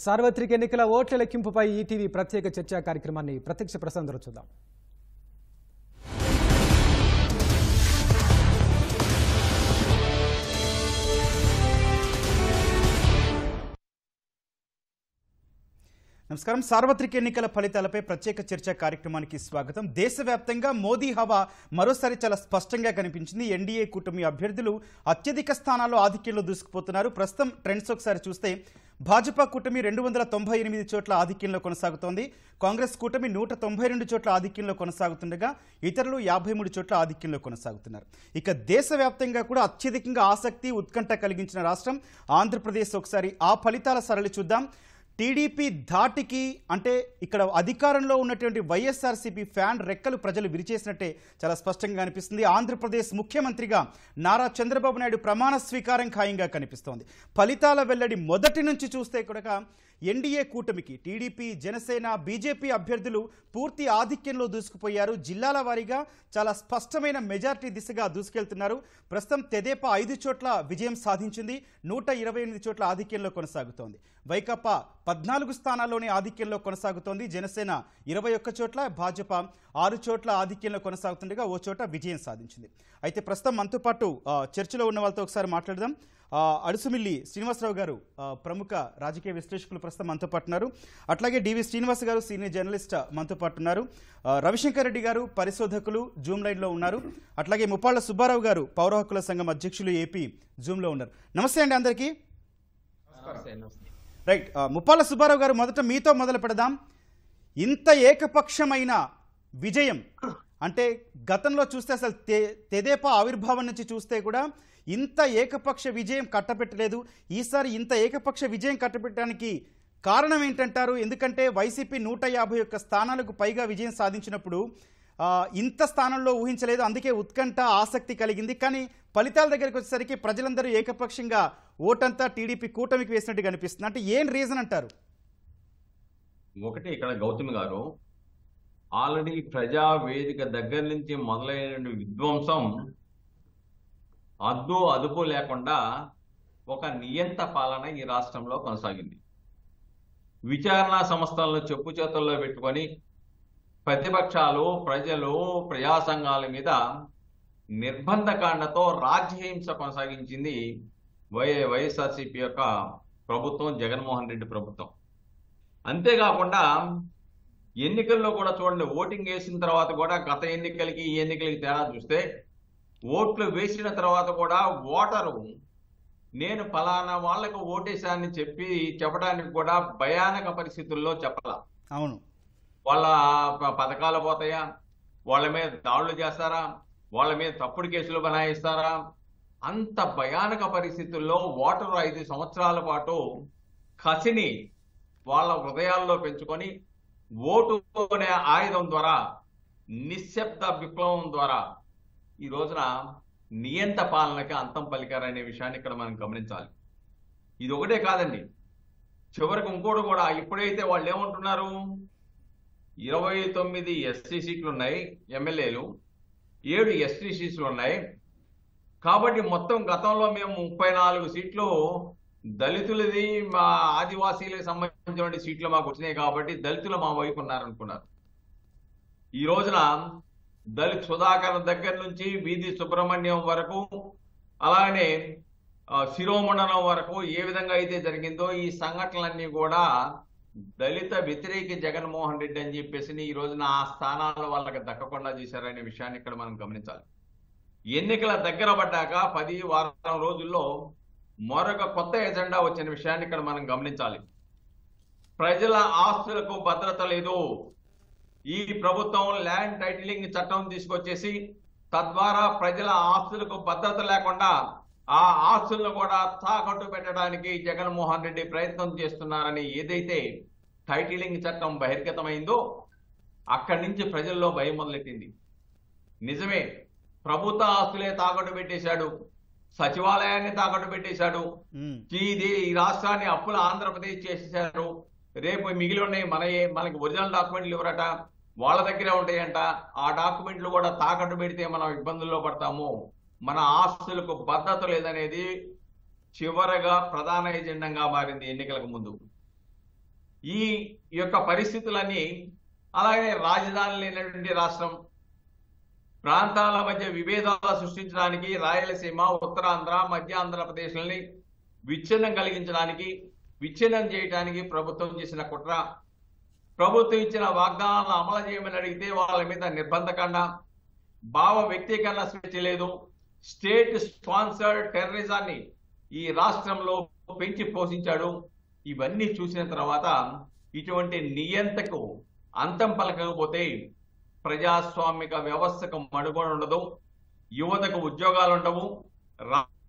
సార్వత్రిక ఎన్నికల ఓట్ల లెక్కింపుపై ఈటీవీ ప్రత్యేక చర్చా కార్యక్రమాన్ని ప్రత్యక్ష ప్రసారంలో చూద్దాం. నమస్కారం. సార్వత్రిక ఎన్నికల ఫలితాలపై ప్రత్యేక చర్చా కార్యక్రమానికి స్వాగతం. దేశవ్యాప్తంగా మోదీ హవా మరోసారి చాలా స్పష్టంగా కనిపించింది. ఎన్డీఏ కూటమి అభ్యర్థులు అత్యధిక స్థానాల్లో ఆధిక్యంలో దూసుకుపోతున్నారు. ప్రస్తుతం ట్రెండ్స్ ఒకసారి చూస్తే భాజపా కూటమి 298 చోట్ల ఆధిక్యంలో కొనసాగుతోంది. కాంగ్రెస్ కూటమి 192 చోట్ల ఆధిక్యంలో కొనసాగుతుండగా ఇతరులు 53 చోట్ల ఆధిక్యంలో కొనసాగుతున్నారు. ఇక దేశవ్యాప్తంగా కూడా అత్యధికంగా ఆసక్తి ఉత్కంఠ కలిగించిన రాష్ట్రం ఆంధ్రప్రదేశ్. ఒకసారి ఆ ఫలితాల సరళి చూద్దాం. టీడీపీ ధాటికి అంటే ఇక్కడ అధికారంలో ఉన్నటువంటి వైఎస్ఆర్సీపీ ఫ్యాన్ రెక్కలు ప్రజలు విరిచేసినట్టే చాలా స్పష్టంగా కనిపిస్తుంది. ఆంధ్రప్రదేశ్ ముఖ్యమంత్రిగా నారా చంద్రబాబు నాయుడు ప్రమాణ స్వీకారం ఖాయంగా కనిపిస్తోంది. ఫలితాల వెల్లడి మొదటి నుంచి చూస్తే కూడా ఎన్డీఏ కూటమికి టీడీపీ, జనసేన, బీజేపీ అభ్యర్థులు పూర్తి ఆధిక్యంలో దూసుకుపోయారు. జిల్లాల వారీగా చాలా స్పష్టమైన మెజార్టీ దిశగా దూసుకెళ్తున్నారు. ప్రస్తుతం తెదేపా 5 చోట్ల విజయం సాధించింది. 128 చోట్ల ఆధిక్యంలో కొనసాగుతోంది. వైకాపా 14 స్థానాల్లోనే ఆధిక్యంలో కొనసాగుతోంది. జనసేన 21 చోట్ల, భాజపా 6 చోట్ల ఆధిక్యంలో కొనసాగుతుండగా ఓ చోట విజయం సాధించింది. అయితే ప్రస్తుతం మనతో పాటు చర్చలో ఉన్న వాళ్ళతో ఒకసారి మాట్లాడదాం. అడుసుమిల్లి శ్రీనివాసరావు గారు ప్రముఖ రాజకీయ విశ్లేషకులు ప్రస్తుతం మనతో పాటు ఉన్నారు. అట్లాగే డివి శ్రీనివాస్ గారు సీనియర్ జర్నలిస్ట్ మనతో పాటు ఉన్నారు. రవిశంకర్ రెడ్డి గారు పరిశోధకులు జూమ్ లైన్లో ఉన్నారు. అట్లాగే ముప్పాళ్ల సుబ్బారావు గారు పౌర హక్కుల సంఘం అధ్యక్షులు ఏపీ జూమ్లో ఉన్నారు. నమస్తే అండి అందరికీ. రైట్, ముప్పాళ్ల సుబ్బారావు గారు మొదట మీతో మొదలు పెడదాం. ఇంత ఏకపక్షమైన విజయం అంటే గతంలో చూస్తే అసలు తెదేపా ఆవిర్భావం నుంచి చూస్తే కూడా ఇంత ఏకపక్ష విజయం కట్టబెట్టలేదు. ఈసారి ఇంత ఏకపక్ష విజయం కట్టబెట్టడానికి కారణం ఏంటంటారు? ఎందుకంటే వైసీపీ 151 స్థానాలకు పైగా విజయం సాధించినప్పుడు ఇంత స్థానంలో ఊహించలేదు. అందుకే ఉత్కంఠ ఆసక్తి కలిగింది. కానీ ఫలితాల దగ్గరికి వచ్చేసరికి ప్రజలందరూ ఏకపక్షంగా ఓటంతా టీడీపీ కూటమికి వేసినట్టు కనిపిస్తుంది. అంటే ఏం రీజన్ అంటారు? ఒకటి, ఇక్కడ గౌతమి గారు ఆల్రెడీ ప్రజా వేదిక దగ్గర నుంచి మొదలైన విధ్వంసం అద్దు అదుపు లేకుండా ఒక నియంత పాలన ఈ రాష్ట్రంలో కొనసాగింది. విచారణ సంస్థలను చెప్పు చేతుల్లో పెట్టుకొని ప్రతిపక్షాలు, ప్రజలు, ప్రజా సంఘాల మీద నిర్బంధకాండతో రాజ్యహింస కొనసాగించింది వైఎస్ఆర్సీపీ యొక్క ప్రభుత్వం, జగన్మోహన్ రెడ్డి ప్రభుత్వం. అంతేకాకుండా ఎన్నికల్లో కూడా చూడండి, ఓటింగ్ వేసిన తర్వాత కూడా గత ఎన్నికలకి ఈ ఎన్నికలకి తేడా చూస్తే ఓట్లు వేసిన తర్వాత కూడా ఓటరు నేను ఫలానా వాళ్ళకు ఓటేశానని చెప్పడానికి కూడా భయానక పరిస్థితుల్లో చెప్పాల. అవును, వాళ్ళ పథకాలు పోతాయా, వాళ్ళ మీద దాడులు చేస్తారా, వాళ్ళ మీద తప్పుడు కేసులు బనాయిస్తారా, అంత భయానక పరిస్థితుల్లో ఓటరు 5 సంవత్సరాల పాటు కసిని వాళ్ళ హృదయాల్లో పెంచుకొని ఓటు అనే ఆయుధం ద్వారా, నిశ్శబ్ద విప్లవం ద్వారా ఈ రోజున నియంత పాలనకి అంతం పలికారనే విషయాన్ని ఇక్కడ మనం గమనించాలి. ఇది ఒకటే కాదండి, చివరికి ఇంకోటి కూడా. ఇప్పుడైతే వాళ్ళు ఏమంటున్నారు, 29 ఎస్సీ సీట్లు ఉన్నాయి, ఎమ్మెల్యేలు 7 ఎస్టీ సీట్లు ఉన్నాయి. కాబట్టి మొత్తం గతంలో మేము 34 సీట్లు దళితులది, మా ఆదివాసీలకు సంబంధించిన సీట్లు మాకు వచ్చినాయి కాబట్టి దళితులు మా వైపు ఉన్నారనుకున్నారు. ఈ రోజున దళిత్ సుధాకర్ దగ్గర నుంచి వీధి సుబ్రహ్మణ్యం వరకు, అలానే శిరోమండలం వరకు ఏ విధంగా అయితే జరిగిందో ఈ సంఘటనలన్నీ కూడా దళిత వ్యతిరేకి జగన్మోహన్ రెడ్డి అని చెప్పేసి ఈ రోజున ఆ స్థానాలు వాళ్ళకి దక్కకుండా చేశారనే విషయాన్ని ఇక్కడ మనం గమనించాలి. ఎన్నికల దగ్గర పడ్డాక 10 వారం రోజుల్లో మరొక కొత్త ఎజెండా వచ్చిన విషయాన్ని ఇక్కడ మనం గమనించాలి. ప్రజల ఆస్తులకు భద్రత లేదు. ఈ ప్రభుత్వం ల్యాండ్ టైటిలింగ్ చట్టం తీసుకొచ్చేసి తద్వారా ప్రజల ఆస్తులకు భద్రత లేకుండా ఆ ఆస్తులను కూడా తాకట్టు పెట్టడానికి జగన్మోహన్ రెడ్డి ప్రయత్నం చేస్తున్నారని ఏదైతే టైటిలింగ్ చట్టం బహిర్గతమైందో అక్కడి నుంచి ప్రజల్లో భయం మొదలెట్టింది. నిజమే, ప్రభుత్వ ఆస్తులే తాకట్టు పెట్టేశాడు, సచివాలయాన్ని తాకట్టు పెట్టేశాడు, ఈ రాష్ట్రాన్ని అప్పుల ఆంధ్రప్రదేశ్ చేసేశారు. రేపు మిగిలి ఉన్నాయి మనకి ఒరిజినల్ డాక్యుమెంట్లు ఇవ్వరట, వాళ్ళ దగ్గరే ఉంటాయంట. ఆ డాక్యుమెంట్లు కూడా తాకట్టు పెడితే మనం ఇబ్బందుల్లో పడతాము, మన ఆస్తులకు భద్రత లేదనేది చివరగా ప్రధాన ఎజెండాగా మారింది ఎన్నికలకు ముందు. ఈ యొక్క పరిస్థితులన్నీ, అలాగే రాజధాని లేనటువంటి రాష్ట్రం, ప్రాంతాల మధ్య విభేదాలు సృష్టించడానికి, రాయలసీమ, ఉత్తరాంధ్ర, మధ్య ఆంధ్రప్రదేశ్లని విచ్ఛిన్నం కలిగించడానికి, విచ్ఛిన్నం చేయడానికి ప్రభుత్వం చేసిన కుట్ర. ప్రభుత్వం ఇచ్చిన వాగ్దానాలను అమలు చేయమని అడిగితే వాళ్ళ మీద నిర్బంధకాండ, భావ వ్యక్తీకరణ స్వేచ్ఛ లేదు, స్టేట్ స్పాన్సర్డ్ టెర్రరిజాన్ని ఈ రాష్ట్రంలో పెంచి పోషించాడు. ఇవన్నీ చూసిన తర్వాత ఇటువంటి నియంతకు అంతం పలకకపోతే ప్రజాస్వామిక వ్యవస్థకు మనుగడ ఉండదు, యువతకు ఉద్యోగాలు ఉండవు,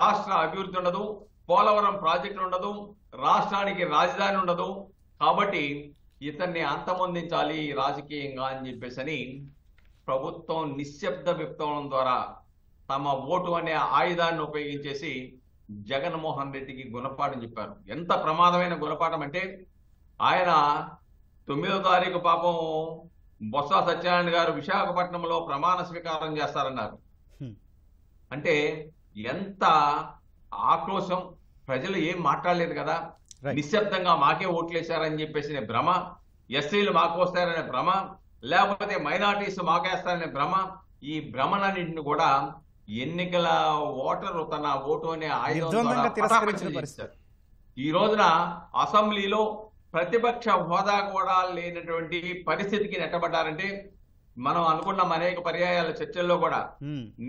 రాష్ట్ర అభివృద్ధి ఉండదు, పోలవరం ప్రాజెక్టులు ఉండదు, రాష్ట్రానికి రాజధాని ఉండదు. కాబట్టి ఇతన్ని అంతమొందించాలి రాజకీయంగా అని చెప్పేసి ప్రభుత్వం నిశ్శబ్ద విప్లవం ద్వారా తమ ఓటు అనే ఆయుధాన్ని ఉపయోగించేసి జగన్మోహన్ రెడ్డికి గుణపాఠం చెప్పారు. ఎంత ప్రమాదమైన గుణపాఠం అంటే, ఆయన 9వ తారీఖు పాపం బొత్స సత్యనారాయణ గారు విశాఖపట్నంలో ప్రమాణ స్వీకారం చేస్తారన్నారు. అంటే ఎంత ఆక్రోశం! ప్రజలు ఏం మాట్లాడలేదు కదా, నిశ్శబ్దంగా మాకే ఓట్లేశారని చెప్పేసి భ్రమ, ఎస్సీలు మాకు వస్తారనే భ్రమ, లేకపోతే మైనారిటీస్ మాకేస్తారనే భ్రమ. ఈ భ్రమలన్నింటిని కూడా ఎన్నికల ఓటరు తన ఓటు అనే ఆయుధం. ఈ రోజున అసెంబ్లీలో ప్రతిపక్ష హోదా కూడా లేనటువంటి పరిస్థితికి నెట్టబడ్డారంటే, మనం అనుకున్నాం అనేక పర్యాయాల చర్చల్లో కూడా,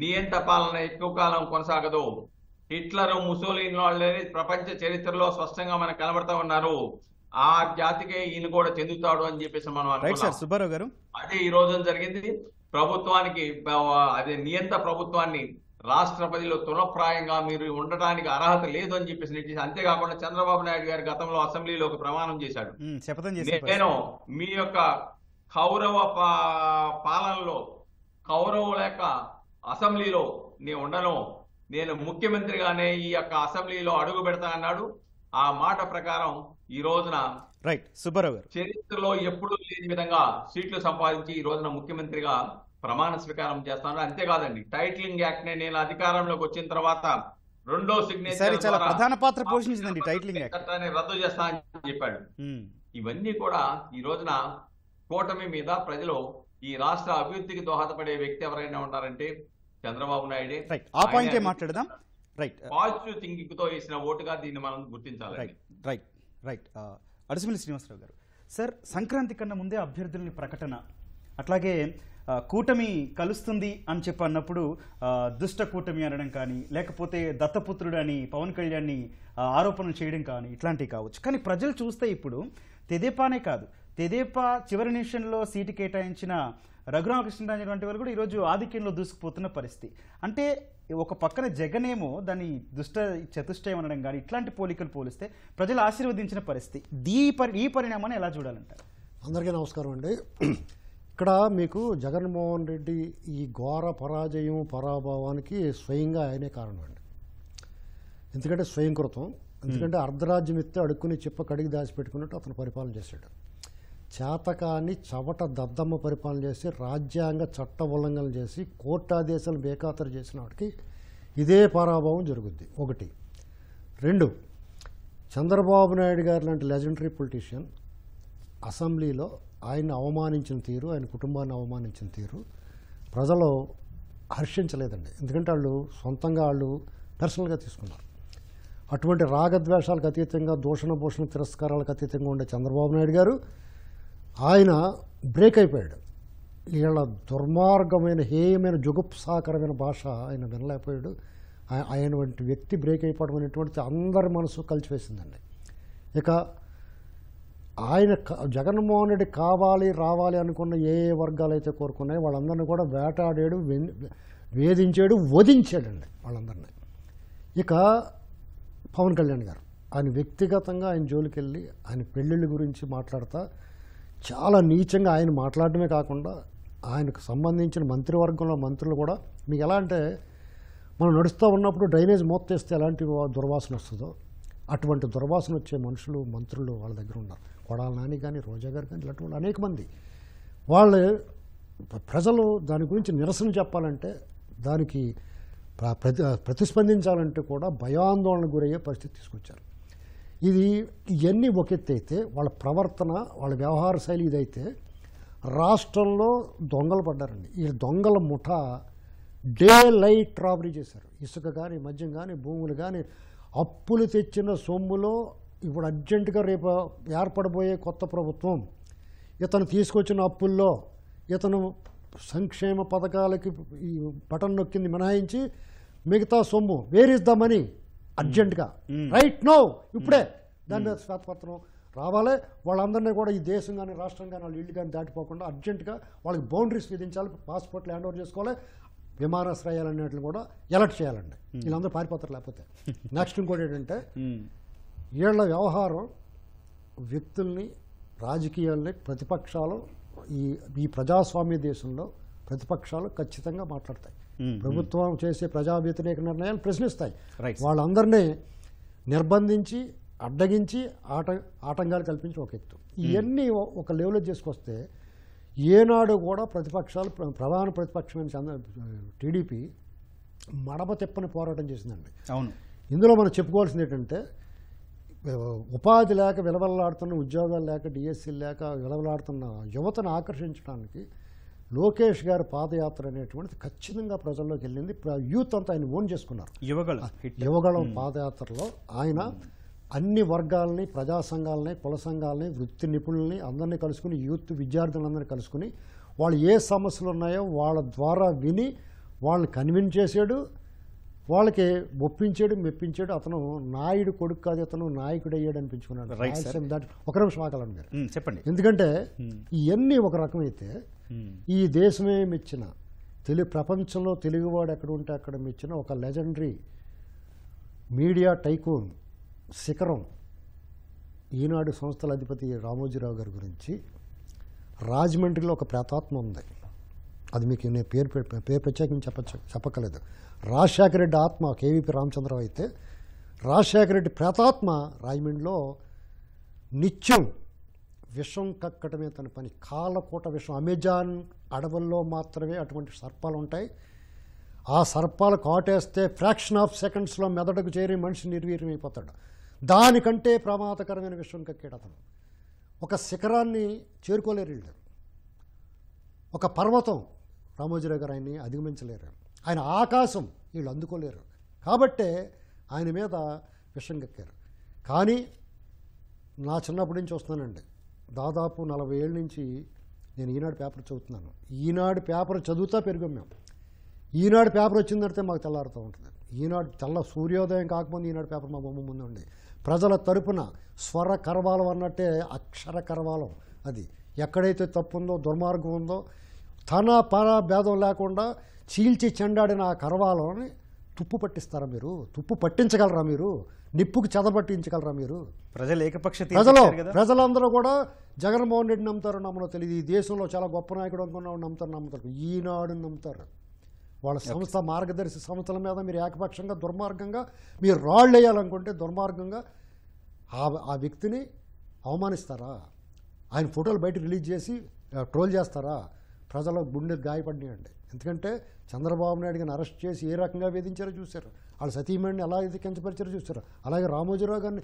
నియంత పాలన ఎక్కువ కాలం కొనసాగదు, హిట్లర్, ముసోలిన్ వాళ్ళని ప్రపంచ చరిత్రలో స్పష్టంగా మనకు కనబడతా ఉన్నారు, ఆ జాతికే ఈయన కూడా చెందుతాడు అని చెప్పేసి మనం అనుకున్నాం. అదే ఈ రోజు జరిగింది. ప్రభుత్వానికి, అదే నియంత ప్రభుత్వాన్ని రాష్ట్రపతిలో తృణప్రాయంగా మీరు ఉండటానికి అర్హత లేదు అని చెప్పేసి, అంతేకాకుండా చంద్రబాబు నాయుడు గారు గతంలో అసెంబ్లీలో ఒక ప్రమాణం చేశాడు, నేను మీ యొక్క కౌరవ పాలనలో, కౌరవ లేక అసెంబ్లీలో నేను ఉండను, నేను ముఖ్యమంత్రిగానే ఈ యొక్క అసెంబ్లీలో అడుగు పెడతా అన్నాడు. ఆ మాట ప్రకారం ఈ రోజున సుబ్బారావు గారు చరిత్రలో ఎప్పుడూ లేని విధంగా సీట్లు సంపాదించి ఈ రోజున ముఖ్యమంత్రిగా ప్రమాణ స్వీకారం చేస్తాను. అంతేకాదండి, టైటిలింగ్ యాక్ట్ ని నేను అధికారంలోకి వచ్చిన తర్వాత 2వ సిగ్నేచర్ చాలా ప్రధాన పాత్ర పోషించిందండి టైటిలింగ్ యాక్ట్, రద్దు చేస్తా అని చెప్పాడు. ఇవన్నీ కూడా ఈ రోజున కూటమి మీద ప్రజలు, ఈ రాష్ట్ర అభివృద్ధికి దోహదపడే వ్యక్తి ఎవరైనా ఉన్నారంటే చంద్రబాబు నాయుడే. ఆ పాయింటే మాట్లాడదాం. పాజిటివ్ థింకింగ్ తో వేసిన ఓటుగా దీన్ని మనం గుర్తించాలి. అడిసిమిల్లి శ్రీనివాసరావు గారు, సార్, సంక్రాంతి కన్నా ముందే అభ్యర్థులని ప్రకటన, అట్లాగే కూటమి కలుస్తుంది అని చెప్పి అన్నప్పుడు దుష్ట కూటమి అనడం కానీ, లేకపోతే దత్తపుత్రుడు అని పవన్ కళ్యాణ్ని ఆరోపణలు చేయడం కానీ, ఇట్లాంటివి కావచ్చు. కానీ ప్రజలు చూస్తే ఇప్పుడు తెదేపానే కాదు, తెదేపా చివరి నిమిషంలో సీటు కేటాయించిన రఘురామకృష్ణరాజు వంటి వాళ్ళు కూడా ఈరోజు ఆధిక్యంలో దూసుకుపోతున్న పరిస్థితి. అంటే ఒక పక్కన జగనేమో దాన్ని చతుష్టయం అనడం కానీ, ఇట్లాంటి పోలికలు పోలిస్తే ప్రజలు ఆశీర్వదించిన పరిస్థితి. ఈ పరిణామాన్ని ఎలా చూడాలంటారు? అందరికీ నమస్కారం అండి. ఇక్కడ మీకు జగన్మోహన్ రెడ్డి ఈ ఘోర పరాజయం, పరాభవానికి స్వయంగా ఆయనే కారణం అండి. ఎందుకంటే స్వయంకృతం. ఎందుకంటే అర్ధరాజ్యం ఇస్తే అడుక్కుని చిప్ప కడిగి దాచిపెట్టుకున్నట్టు అతను పరిపాలన చేశాడు. చేతకాన్ని చవట దద్దమ్మ పరిపాలన చేసి, రాజ్యాంగ చట్ట ఉల్లంఘనలు చేసి, కోర్టాదేశాలు బేఖాతరు చేసిన వాడికి ఇదే పరాభవం జరుగుద్ది. 1. 2, చంద్రబాబు నాయుడు గారు లాంటి లెజెండరీ పొలిటీషియన్ అసెంబ్లీలో ఆయన్ని అవమానించిన తీరు, ఆయన కుటుంబాన్ని అవమానించిన తీరు ప్రజలు హర్షించలేదండి. ఎందుకంటే వాళ్ళు సొంతంగా వాళ్ళు పర్సనల్గా తీసుకున్నారు. అటువంటి రాగద్వేషాలకు అతీతంగా, దూషణ భూషణ తిరస్కారాలకు అతీతంగా ఉండే చంద్రబాబు నాయుడు గారు ఆయన బ్రేక్ అయిపోయాడు. వీళ్ళ దుర్మార్గమైన, హేయమైన, జుగుప్సాకరమైన భాష ఆయన వినలేకపోయాడు. ఆయన వంటి వ్యక్తి బ్రేక్ అయిపోవడం అనేటువంటిది అందరి మనసు కలిసివేసిందండి. ఇక ఆయన జగన్మోహన్ రెడ్డి కావాలి, రావాలి అనుకున్న ఏ వర్గాలు అయితే కోరుకున్నాయో వాళ్ళందరినీ కూడా వేటాడాడు, వేధించాడు, వధించాడండి వాళ్ళందరినీ. ఇక పవన్ కళ్యాణ్ గారు ఆయన వ్యక్తిగతంగా ఆయన జోలికి వెళ్ళి ఆయన పెళ్ళిళ్ళ గురించి మాట్లాడతా చాలా నీచంగా ఆయన మాట్లాడటమే కాకుండా ఆయనకు సంబంధించిన మంత్రివర్గంలో మంత్రులు కూడా, మీకు ఎలా అంటే మనం నడుస్తూ ఉన్నప్పుడు డ్రైనేజ్ మోత్తేస్తే ఎలాంటి దుర్వాసన వస్తుందో అటువంటి దుర్వాసన వచ్చే మనుషులు, మంత్రులు వాళ్ళ దగ్గర ఉన్నారు. కొడాల నాని కానీ, రోజా గారు కానీ, ఇలాంటి వాళ్ళు అనేక మంది. వాళ్ళు ప్రజలు దాని గురించి నిరసన చెప్పాలంటే, దానికి ప్రతిస్పందించాలంటే కూడా భయాందోళన గురయ్యే పరిస్థితి తీసుకొచ్చారు. ఇవన్నీ ఒక ఎత్తు అయితే వాళ్ళ ప్రవర్తన వాళ్ళ వ్యవహార శైలి ఇదైతే రాష్ట్రంలో దొంగలు పడ్డారండి. ఈ దొంగల ముఠ డే లైట్ రాబరీ చేశారు. ఇసుక కానీ మద్యం కానీ భూములు కానీ అప్పులు తెచ్చిన సొమ్ములో ఇప్పుడు అర్జెంటుగా రేపు ఏర్పడబోయే కొత్త ప్రభుత్వం ఇతను తీసుకొచ్చిన అప్పుల్లో ఇతను సంక్షేమ పథకాలకి ఈ బటన్ నొక్కింది మినహాయించి మిగతా సొమ్ము వేర్ ఇస్ ద మనీ అర్జెంటుగా రైట్ నో ఇప్పుడే దాని మీద శ్వేతపత్రం రావాలి. వాళ్ళందరినీ కూడా ఈ దేశం కానీ రాష్ట్రం కానీ వాళ్ళ ఇల్లు కానీ దాటిపోకుండా అర్జెంటుగా వాళ్ళకి బౌండరీస్ విధించాలి, పాస్పోర్ట్లు హ్యాండ్ ఓవర్ చేసుకోవాలి, విమానాశ్రయాలన్నింటిని కూడా ఎలర్ట్ చేయాలండి. వీళ్ళందరూ పారిపోతారు లేకపోతే. నెక్స్ట్ ఇంకోటి ఏంటంటే వీళ్ళ వ్యవహారం వ్యక్తుల్ని రాజకీయాల్ని ప్రతిపక్షాలు ఈ ప్రజాస్వామ్య దేశంలో ప్రతిపక్షాలు ఖచ్చితంగా మాట్లాడతాయి. ప్రభుత్వం చేసే ప్రజా వ్యతిరేక నిర్ణయాలు ప్రశ్నిస్తాయి. వాళ్ళందరినీ నిర్బంధించి అడ్డగించి ఆటంకాలు కల్పించి ఒక ఎత్తు. ఇవన్నీ ఒక లెవెల్లో చేసుకొస్తే ఏనాడు కూడా ప్రతిపక్షాలు ప్రధాన ప్రతిపక్షమైన టీడీపీ మడమ తిప్పని పోరాటం చేసిందండి. అవును. ఇందులో మనం చెప్పుకోవాల్సింది ఏంటంటే ఉపాధి లేక విలవలాడుతున్న, ఉద్యోగాలు లేక, డిఎస్సీలు లేక విలవలాడుతున్న యువతను ఆకర్షించడానికి లోకేష్ గారి పాదయాత్ర అనేటువంటిది ఖచ్చితంగా ప్రజల్లోకి వెళ్ళింది. యూత్ అంతా ఆయన ఓన్ చేసుకున్నారు. యువగళం పాదయాత్రలో ఆయన అన్ని వర్గాలని, ప్రజా సంఘాలని, కుల సంఘాలని, వృత్తి నిపుణుల్ని అందరినీ కలుసుకుని, యూత్ విద్యార్థులందరినీ కలుసుకుని వాళ్ళు ఏ సమస్యలు ఉన్నాయో వాళ్ళ ద్వారా విని వాళ్ళని కన్విన్స్ చేసాడు, వాళ్ళకి ఒప్పించాడు, మెప్పించాడు. అతను నాయుడు కొడుకు కాదు, అతను నాయకుడు అయ్యాడు అనిపించుకున్నాడు. దాటి ఒక నిమిషం ఆగలండి మీరు చెప్పండి. ఎందుకంటే ఇవన్నీ ఒక రకమైతే ఈ దేశమే మెచ్చిన ప్రపంచంలో తెలుగువాడు ఎక్కడ ఉంటే అక్కడ మెచ్చిన ఒక లెజెండరీ మీడియా టైకూన్ శిఖరం ఈనాడు సంస్థల అధిపతి రామోజీరావు గారి గురించి రాజమండ్రిలో ఒక ప్రేతాత్మ ఉంది. అది మీకు నేను పేరు ప్రత్యేకించి చెప్పక్కలేదు. రాజశేఖర రెడ్డి ఆత్మ కేవీపీ రామచంద్రరావు అయితే రాజశేఖర రెడ్డి ప్రేతాత్మ రాజమండ్రిలో నిత్యం విషం కక్కటమే తన పని. కాలకూట విషం. అమెజాన్ అడవుల్లో మాత్రమే అటువంటి సర్పాలు ఉంటాయి. ఆ సర్పాలు కాటేస్తే ఫ్రాక్షన్ ఆఫ్ సెకండ్స్లో మెదడుకు చేరి మనిషి నిర్వీర్యం అయిపోతాడు. దానికంటే ప్రమాదకరమైన విషయం కక్కాడు అతను. ఒక శిఖరాన్ని చేరుకోలేరు వీళ్ళు. ఒక పర్వతం రామోజీరావు గారు ఆయన్ని అధిగమించలేరు. ఆయన ఆకాశం వీళ్ళు అందుకోలేరు. కాబట్టే ఆయన మీద విషం కక్కారు. కానీ నా చిన్నప్పటి నుంచి వస్తున్నానండి, దాదాపు 40 ఏళ్ళ నుంచి నేను ఈనాడు పేపర్ చదువుతున్నాను. ఈనాడు పేపర్ చదువుతా పెరిగాం మేము. ఈనాడు పేపర్ వచ్చిందంటే మాకు తెల్లారుతూ ఉంటుంది. ఈనాడు సూర్యోదయం కాకపోతే ఈనాడు పేపర్ మా బొమ్మ ముందు ఉండి ప్రజల తరపున స్వర కరవాలం అన్నట్టే అక్షర కరవాలం. అది ఎక్కడైతే తప్పు ఉందో, దుర్మార్గం ఉందో తన పర భేదం లేకుండా చీల్చి చెండాడిన ఆ కరవాలని తుప్పు పట్టిస్తారా మీరు? తుప్పు పట్టించగలరా మీరు? నిప్పుకు చెదపట్టించగలరా మీరు? ప్రజలందరూ కూడా జగన్మోహన్ రెడ్డి నమ్ముతారో నమ్మనో తెలియదు. ఈ దేశంలో చాలా గొప్ప నాయకుడు అనుకున్నాడు నమ్ముతారు. ఈనాడు నమ్ముతారు. వాళ్ళ సంస్థ మార్గదర్శి సంస్థల మీద మీరు ఏకపక్షంగా దుర్మార్గంగా మీరు రాళ్ళు వేయాలనుకుంటే దుర్మార్గంగా ఆ వ్యక్తిని అవమానిస్తారా? ఆయన ఫోటోలు బయట రిలీజ్ చేసి ట్రోల్ చేస్తారా? ప్రజల గుండె గాయపడినాయండి. ఎందుకంటే చంద్రబాబు నాయుడు గారిని అరెస్ట్ చేసి ఏ రకంగా వేధించారో చూశారు. వాళ్ళ సతీమణిని ఎలా అయితే కించపరిచారో చూశారు. అలాగే రామోజీరావు గారిని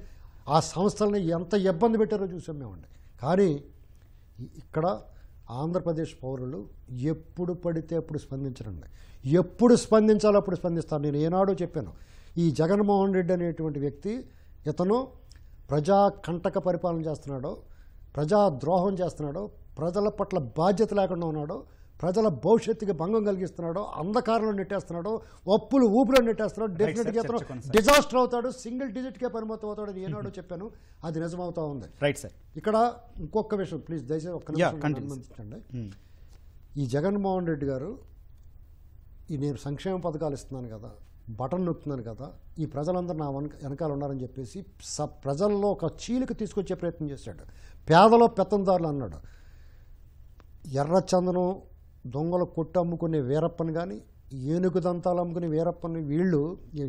ఆ సంస్థలని ఎంత ఇబ్బంది పెట్టారో చూసాం మేమండి. కానీ ఇక్కడ ఆంధ్రప్రదేశ్ పౌరులు ఎప్పుడు పడితే అప్పుడు స్పందించరండి. ఎప్పుడు స్పందించాలో అప్పుడు స్పందిస్తారు. నేను ఏనాడో చెప్పాను, ఈ జగన్మోహన్ రెడ్డి అనేటువంటి వ్యక్తి ఇతను ప్రజా కంటక పరిపాలన చేస్తున్నాడో, ప్రజా ద్రోహం చేస్తున్నాడో, ప్రజల పట్ల బాధ్యత లేకుండా ఉన్నాడో, ప్రజల భవిష్యత్తుకి భంగం కలిగిస్తున్నాడో, అంధకారంలో నెట్టేస్తున్నాడో, ఒప్పులు ఊపులో నెట్టేస్తున్నాడో, డెఫినెట్గా అతను డిజాస్టర్ అవుతాడు, సింగిల్ డిజిట్కే పరిమితం అవుతాడు అని ఏనాడో చెప్పాను. అది నిజమవుతా ఉంది. Right sir. ఇక్కడ ఇంకొక విషయం ప్లీజ్ దయచేసి ఒక్క నిమిషం. ఈ జగన్మోహన్ రెడ్డి గారు నేను సంక్షేమ పథకాలు ఇస్తున్నాను కదా, బటన్ నొక్కుతున్నాను కదా, ఈ ప్రజలందరూ నా వెనకాల ఉన్నారని చెప్పేసి ప్రజల్లో ఒక చీలిక తీసుకొచ్చే ప్రయత్నం చేశాడు. పేదలో పెత్తందారులు అన్నాడు. ఎర్రచందనం దొంగలు కొట్టు అమ్ముకునే వీరప్పని కానీ, ఏనుగు దంతాలు అమ్ముకునే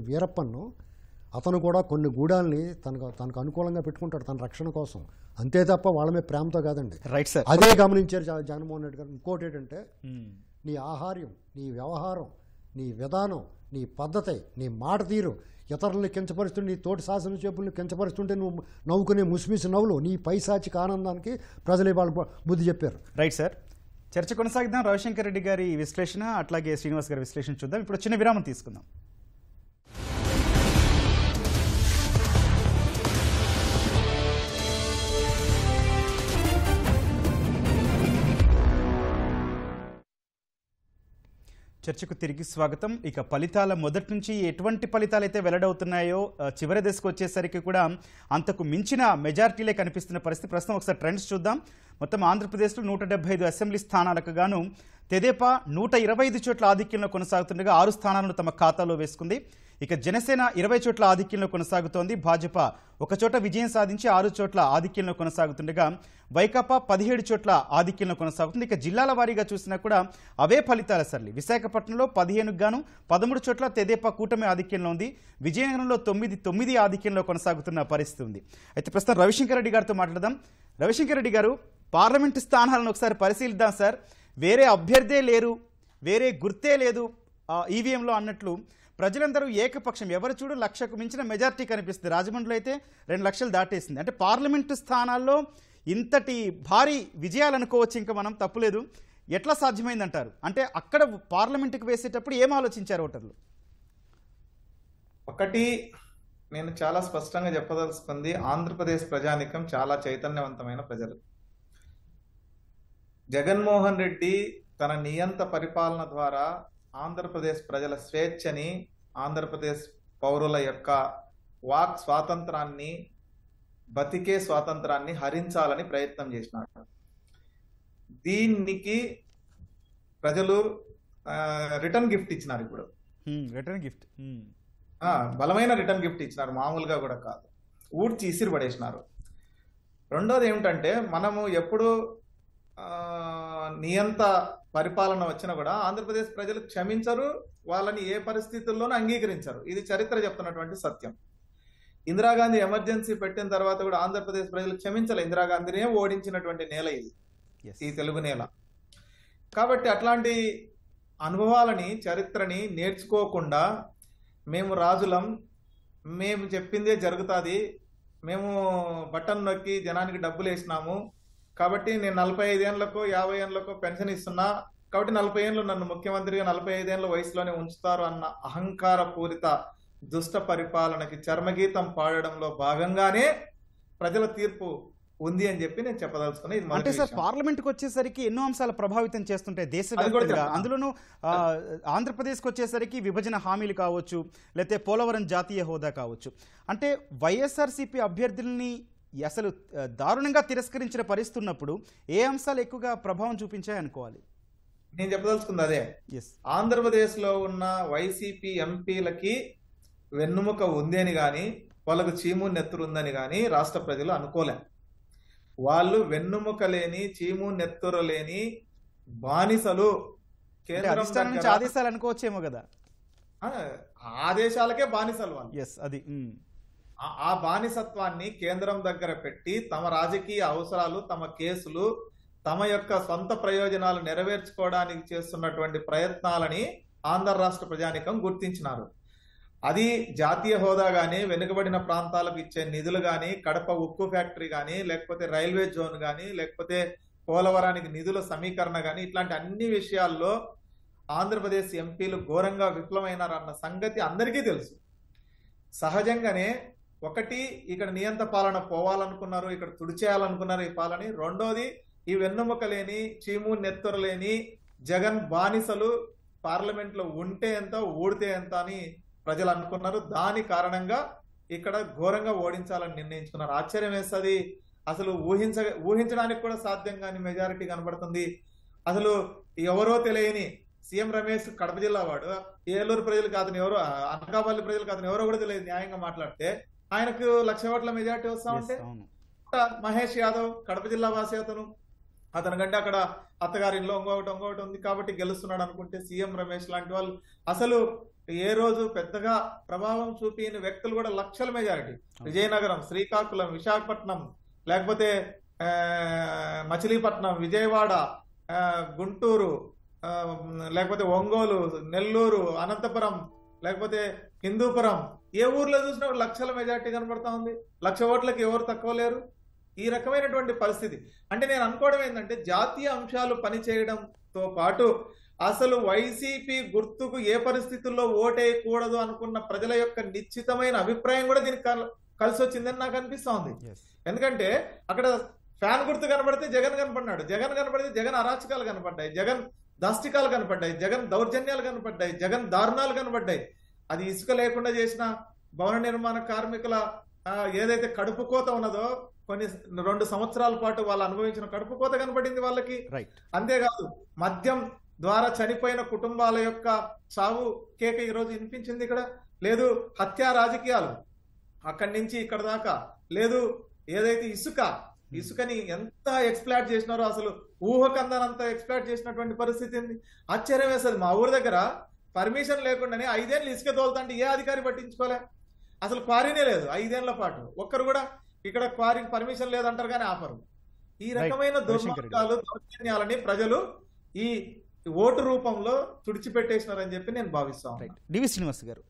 వీరప్పన్ను అతను కూడా కొన్ని గూడాల్ని తనకు అనుకూలంగా పెట్టుకుంటాడు తన రక్షణ కోసం. అంతే తప్ప వాళ్ళ మీద ప్రేమతో కాదండి. Right sir. అదే గమనించారు జగన్మోహన్ రెడ్డి గారు. ఇంకోటి ఏంటంటే నీ ఆహార్యం, నీ వ్యవహారం, నీ విధానం, నీ పద్ధతి, నీ మాట తీరు, ఇతరులని కించపరుస్తుంటే, నీ తోటి శాసన చేపుల్ని కించపరుస్తుంటే నువ్వు నవ్వుకునే ముసిమిసి నవ్వులు, నీ పైశాచిక ఆనందానికి ప్రజలు వాళ్ళు బుద్ధి చెప్పారు. రైట్ సార్, చర్చ కొనసాగిద్దాం. రవిశంకర్ రెడ్డి గారి విశ్లేషణ, అట్లాగే శ్రీనివాస్ గారి విశ్లేషణ చూద్దాం. ఇప్పుడు చిన్న విరామం తీసుకుందాం. చర్చకు తిరిగి స్వాగతం. ఇక ఫలితాల మొదటి నుంచి ఎటువంటి ఫలితాలు అయితే వెల్లడవుతున్నాయో చివరి దశకు వచ్చేసరికి కూడా అంతకు మించిన మెజారిటీలే కనిపిస్తున్న పరిస్థితి. ప్రస్తుతం ఒకసారి ట్రెండ్స్ చూద్దాం. మొత్తం ఆంధ్రప్రదేశ్లో 175 అసెంబ్లీ స్థానాలకు గాను తెదేపా 125 చోట్ల ఆధిక్యంలో కొనసాగుతుండగా 6 స్థానాలను తమ ఖాతాలో వేసుకుంది. ఇక జనసేన 20 చోట్ల ఆధిక్యంలో కొనసాగుతోంది. భాజపా 1 చోట విజయం సాధించి 6 చోట్ల ఆధిక్యంలో కొనసాగుతుండగా వైకాపా 17 చోట్ల ఆధిక్యంలో కొనసాగుతుంది. ఇక జిల్లాల వారీగా చూసినా కూడా అవే ఫలితాల సరళి. విశాఖపట్నంలో 15కు గాను 13 చోట్ల తెదేపా కూటమి ఆధిక్యంలో ఉంది. విజయనగరంలో 9 ఆధిక్యంలో కొనసాగుతున్న పరిస్థితి ఉంది. అయితే ప్రస్తుతం రవిశంకర్ రెడ్డి గారితో మాట్లాడదాం. రవిశంకర్ రెడ్డి గారు, పార్లమెంటు స్థానాలను ఒకసారి పరిశీలిద్దాం సార్. వేరే అభ్యర్థే లేరు, వేరే గుర్తే లేదు ఈవీఎంలో అన్నట్లు ప్రజలందరూ ఏకపక్షం, ఎవరు చూడు 1,00,000కు మించిన మెజార్టీ కనిపిస్తుంది. రాజమండ్రిలో అయితే 2 లక్షలు దాటేసింది. అంటే పార్లమెంటు స్థానాల్లో ఇంతటి భారీ విజయాలు అనుకోవచ్చు, ఇంకా మనం తప్పులేదు. ఎట్లా సాధ్యమైందంటారు? అంటే అక్కడ పార్లమెంటుకు వేసేటప్పుడు ఏం ఆలోచించారు ఓటర్లు? ఒకటి నేను చాలా స్పష్టంగా చెప్పదలుచుకుంది, ఆంధ్రప్రదేశ్ ప్రజానికం చాలా చైతన్యవంతమైన ప్రజలు. జగన్మోహన్ రెడ్డి తన నియంత పరిపాలన ద్వారా ఆంధ్రప్రదేశ్ ప్రజల స్వేచ్ఛని, ఆంధ్రప్రదేశ్ పౌరుల యొక్క వాక్ స్వాతంత్రాన్ని, బతికే స్వాతంత్రాన్ని హరించాలని ప్రయత్నం చేసినాడు. దీనికి ప్రజలు రిటర్న్ గిఫ్ట్ ఇచ్చినారు. ఇప్పుడు రిటర్న్ గిఫ్ట్, బలమైన రిటర్న్ గిఫ్ట్ ఇచ్చినారు, మామూలుగా కూడా కాదు. ఊడ్చి ఇసిరి పడేసినారు. రెండోది ఏమిటంటే, మనము ఎప్పుడు నియంత పరిపాలన వచ్చినా కూడా ఆంధ్రప్రదేశ్ ప్రజలు క్షమించరు, వాళ్ళని ఏ పరిస్థితుల్లోనూ అంగీకరించరు. ఇది చరిత్ర చెప్తున్నటువంటి సత్యం. ఇందిరాగాంధీ ఎమర్జెన్సీ పెట్టిన తర్వాత కూడా ఆంధ్రప్రదేశ్ ప్రజలు క్షమించలే. ఇందిరాగాంధీనే ఓడించినటువంటి నేల ఇది, ఈ తెలుగు నేల. కాబట్టి అట్లాంటి అనుభవాలని, చరిత్రని నేర్చుకోకుండా మేము రాజులం, మేము చెప్పిందే జరుగుతుంది, మేము బటన్ నొక్కి జనానికి డబ్బులు వేసినాము, కాబట్టి నేను 45 ఏళ్లకో 50 ఏళ్లకో పెన్షన్ ఇస్తున్నా, కాబట్టి 40 ఏళ్ళు నన్ను ముఖ్యమంత్రిగా 45 ఏళ్ల వయసులోనే ఉంచుతారు అన్న అహంకార పూరిత దుష్ట పరిపాలనకి చర్మగీతం పాడడంలో భాగంగానే ప్రజల తీర్పు ఉంది అని చెప్పి నేను చెప్పదలుచుకున్నా. ఇది అంటే సార్, పార్లమెంట్కి వచ్చేసరికి ఎన్నో అంశాలు ప్రభావితం చేస్తుంటాయి దేశవ్యాప్తంగా. అందులోనూ ఆంధ్రప్రదేశ్కి వచ్చేసరికి విభజన హామీలు కావచ్చు, లేకపోతే పోలవరం జాతీయ హోదా కావచ్చు. అంటే వైఎస్ఆర్సీపీ అభ్యర్థుల్ని అసలు దారుణంగా తిరస్కరించిన పరిస్థితి ఉన్నప్పుడు ఏ అంశాలు ఎక్కువగా ప్రభావం చూపించాయి అనుకోవాలి? నేను చెప్పదలుచుకుంది అదే. ఆంధ్రప్రదేశ్ లో ఉన్న వైసీపీ ఎంపీలకి వెన్నుముక ఉంది అని గాని, వాళ్ళకు చీము నెత్తురు ఉందని గాని రాష్ట్ర ప్రజలు అనుకోలే. వాళ్ళు వెన్నుముక లేని, చీము నెత్తురు లేని బానిసలు. కేంద్రం నుంచి ఆదేశాలు అనుకోవచ్చేమో కదా, ఆదేశాలకే బానిసలు వాళ్ళు. అది ఆ బానిసత్వాన్ని కేంద్రం దగ్గర పెట్టి తమ రాజకీయ అవసరాలు, తమ కేసులు, తమ యొక్క సొంత ప్రయోజనాలు నెరవేర్చుకోవడానికి చేస్తున్నటువంటి ప్రయత్నాలని ఆంధ్ర రాష్ట్ర ప్రజానికం గుర్తించినారు. అది జాతీయ హోదా గాని, వెనుకబడిన ప్రాంతాలకు ఇచ్చే నిధులు గాని, కడప ఉక్కు ఫ్యాక్టరీ గాని, లేకపోతే రైల్వే జోన్ గాని, లేకపోతే పోలవరానికి నిధుల సమీకరణ గాని, ఇట్లాంటి అన్ని విషయాల్లో ఆంధ్రప్రదేశ్ ఎంపీలు ఘోరంగా విఫలమైనారన్న సంగతి అందరికీ తెలుసు. సహజంగానే ఒకటి, ఇక్కడ నియంత పాలన పోవాలనుకున్నారు, ఇక్కడ తుడిచేయాలనుకున్నారు ఈ పాలని. రెండోది, ఈ వెన్నుముక లేని, చీము నెత్తరు లేని జగన్ బానిసలు పార్లమెంట్ లో ఉంటే ఎంత, ఊడితే ఎంత అని ప్రజలు అనుకున్నారు. దాని కారణంగా ఇక్కడ ఘోరంగా ఓడించాలని నిర్ణయించుకున్నారు. ఆశ్చర్యం వేస్తుంది. అసలు ఊహించడానికి కూడా సాధ్యం కాని మెజారిటీ కనబడుతుంది. అసలు ఎవరో తెలియని సీఎం రమేష్ కడప జిల్లా వాడు, ఏలూరు ప్రజలకు అతను ఎవరో, అనకాపల్లి ప్రజలకు అతను ఎవరో కూడా తెలియదు. న్యాయంగా మాట్లాడితే ఆయనకు 1,00,000 ఓట్ల మెజారిటీ వస్తా ఉంటే, మహేష్ యాదవ్ కడప జిల్లా వాసి, అతని కంటే అక్కడ అత్తగారిలో ఇంకొకటి ఉంది కాబట్టి గెలుస్తున్నాడు అనుకుంటే, సీఎం రమేష్ లాంటి వాళ్ళు అసలు ఏ రోజు పెద్దగా ప్రభావం చూపిన వ్యక్తులు కూడా లక్షల మెజారిటీ. విజయనగరం, శ్రీకాకుళం, విశాఖపట్నం, లేకపోతే మచిలీపట్నం, విజయవాడ, గుంటూరు, లేకపోతే ఒంగోలు, నెల్లూరు, అనంతపురం, లేకపోతే హిందూపురం, ఏ ఊర్లో చూసినా లక్షల మెజార్టీ కనబడతా ఉంది. 1,00,000 ఓట్లకి ఎవరు తక్కువ లేరు. ఈ రకమైనటువంటి పరిస్థితి. అంటే నేను అనుకోవడం ఏంటంటే జాతీయ అంశాలు పనిచేయడంతో పాటు అసలు వైసీపీ గుర్తుకు ఏ పరిస్థితుల్లో ఓటేయకూడదు అనుకున్న ప్రజల యొక్క నిశ్చితమైన అభిప్రాయం కూడా దీనికి కలిసి వచ్చిందని నాకు అనిపిస్తా ఉంది. ఎందుకంటే అక్కడ ఫ్యాన్ గుర్తు కనబడితే జగన్ కనపడినాడు, జగన్ కనబడితే జగన్ అరాచకాలు కనపడ్డాయి, జగన్ దాష్టికాలు కనపడ్డాయి, జగన్ దౌర్జన్యాలు కనపడ్డాయి, జగన్ దారుణాలు కనపడ్డాయి. అది ఇసుక లేకుండా చేసిన భవన నిర్మాణ కార్మికుల ఏదైతే కడుపు కోత ఉన్నదో, కొన్ని 2 సంవత్సరాల పాటు వాళ్ళు అనుభవించిన కడుపు కోత కనపడింది వాళ్ళకి. అంతేకాదు మద్యం ద్వారా చనిపోయిన కుటుంబాల యొక్క చావు కేక ఈరోజు వినిపించింది ఇక్కడ. లేదు హత్యా రాజకీయాలు అక్కడి నుంచి ఇక్కడ దాకా. లేదు ఏదైతే ఇసుకని ఎంత ఎక్స్ప్లాయిట్ చేసినారో, అసలు ఊహకందనంత ఎక్స్ప్లాయిట్ చేసినటువంటి పరిస్థితి ఉంది. ఆశ్చర్యం వేస్తుంది. మా ఊరి దగ్గర పర్మిషన్ లేకుండానే 5 ఏళ్ళు ఇసుక తోలుతుంటే ఏ అధికారి పట్టించుకోలే. అసలు క్వారీనే లేదు 5 ఏళ్ల పాటు. ఒక్కరు కూడా ఇక్కడ క్వారీకి పర్మిషన్ లేదంటారు కానీ ఆపరు. ఈ రకమైన దుర్మార్గాలు, దౌర్జన్యాలని ప్రజలు ఈ ఓటు రూపంలో తుడిచిపెట్టేసినారని చెప్పి నేను భావిస్తాను. డివి శ్రీనివాస్ గారు,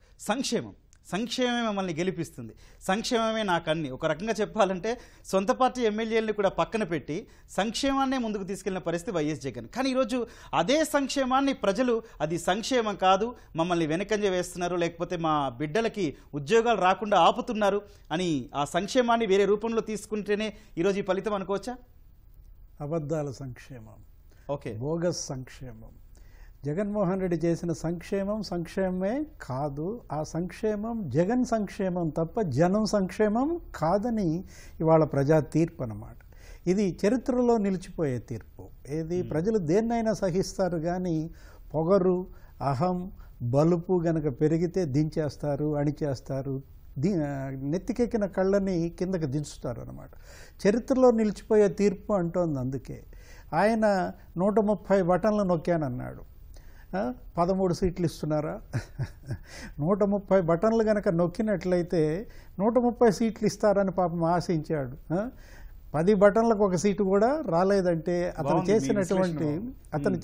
సంక్షేమమే మమ్మల్ని గెలిపిస్తుంది, సంక్షేమమే నాకు అన్ని. ఒక రకంగా చెప్పాలంటే సొంత పార్టీ ఎమ్మెల్యేలను కూడా పక్కన పెట్టి సంక్షేమాన్నే ముందుకు తీసుకెళ్లిన పరిస్థితి వైఎస్ జగన్. కానీ ఈరోజు అదే సంక్షేమాన్ని ప్రజలు అది సంక్షేమం కాదు, మమ్మల్ని వెనకంజ వేస్తున్నారు, లేకపోతే మా బిడ్డలకి ఉద్యోగాలు రాకుండా ఆపుతున్నారు అని ఆ సంక్షేమాన్ని వేరే రూపంలో తీసుకుంటేనే ఈరోజు ఈ ఫలితం అనుకోవచ్చా? అబద్ధాల సంక్షేమం, ఓకే, బోగస్ సంక్షేమం. జగన్మోహన్ రెడ్డి చేసిన సంక్షేమమే కాదు. ఆ సంక్షేమం జగన్ సంక్షేమం తప్ప జనం సంక్షేమం కాదని ఇవాళ ప్రజా తీర్పు అన్నమాట. ఇది చరిత్రలో నిలిచిపోయే తీర్పు. ఏది ప్రజలు దేన్నైనా సహిస్తారు కానీ పొగరు, అహం, బలుపు గనక పెరిగితే దించేస్తారు, అణిచేస్తారు, నెత్తికెక్కిన కళ్ళని కిందకి దించుతారు అన్నమాట. చరిత్రలో నిలిచిపోయే తీర్పు అంటోంది. అందుకే ఆయన 130 బటన్లు నొక్కానన్నాడు. 13 సీట్లు ఇస్తున్నారా? 130 బటన్లు కనుక నొక్కినట్లయితే 130 సీట్లు ఇస్తారని పాపం ఆశించాడు. 10 బటన్లకు 1 సీటు కూడా రాలేదంటే అతను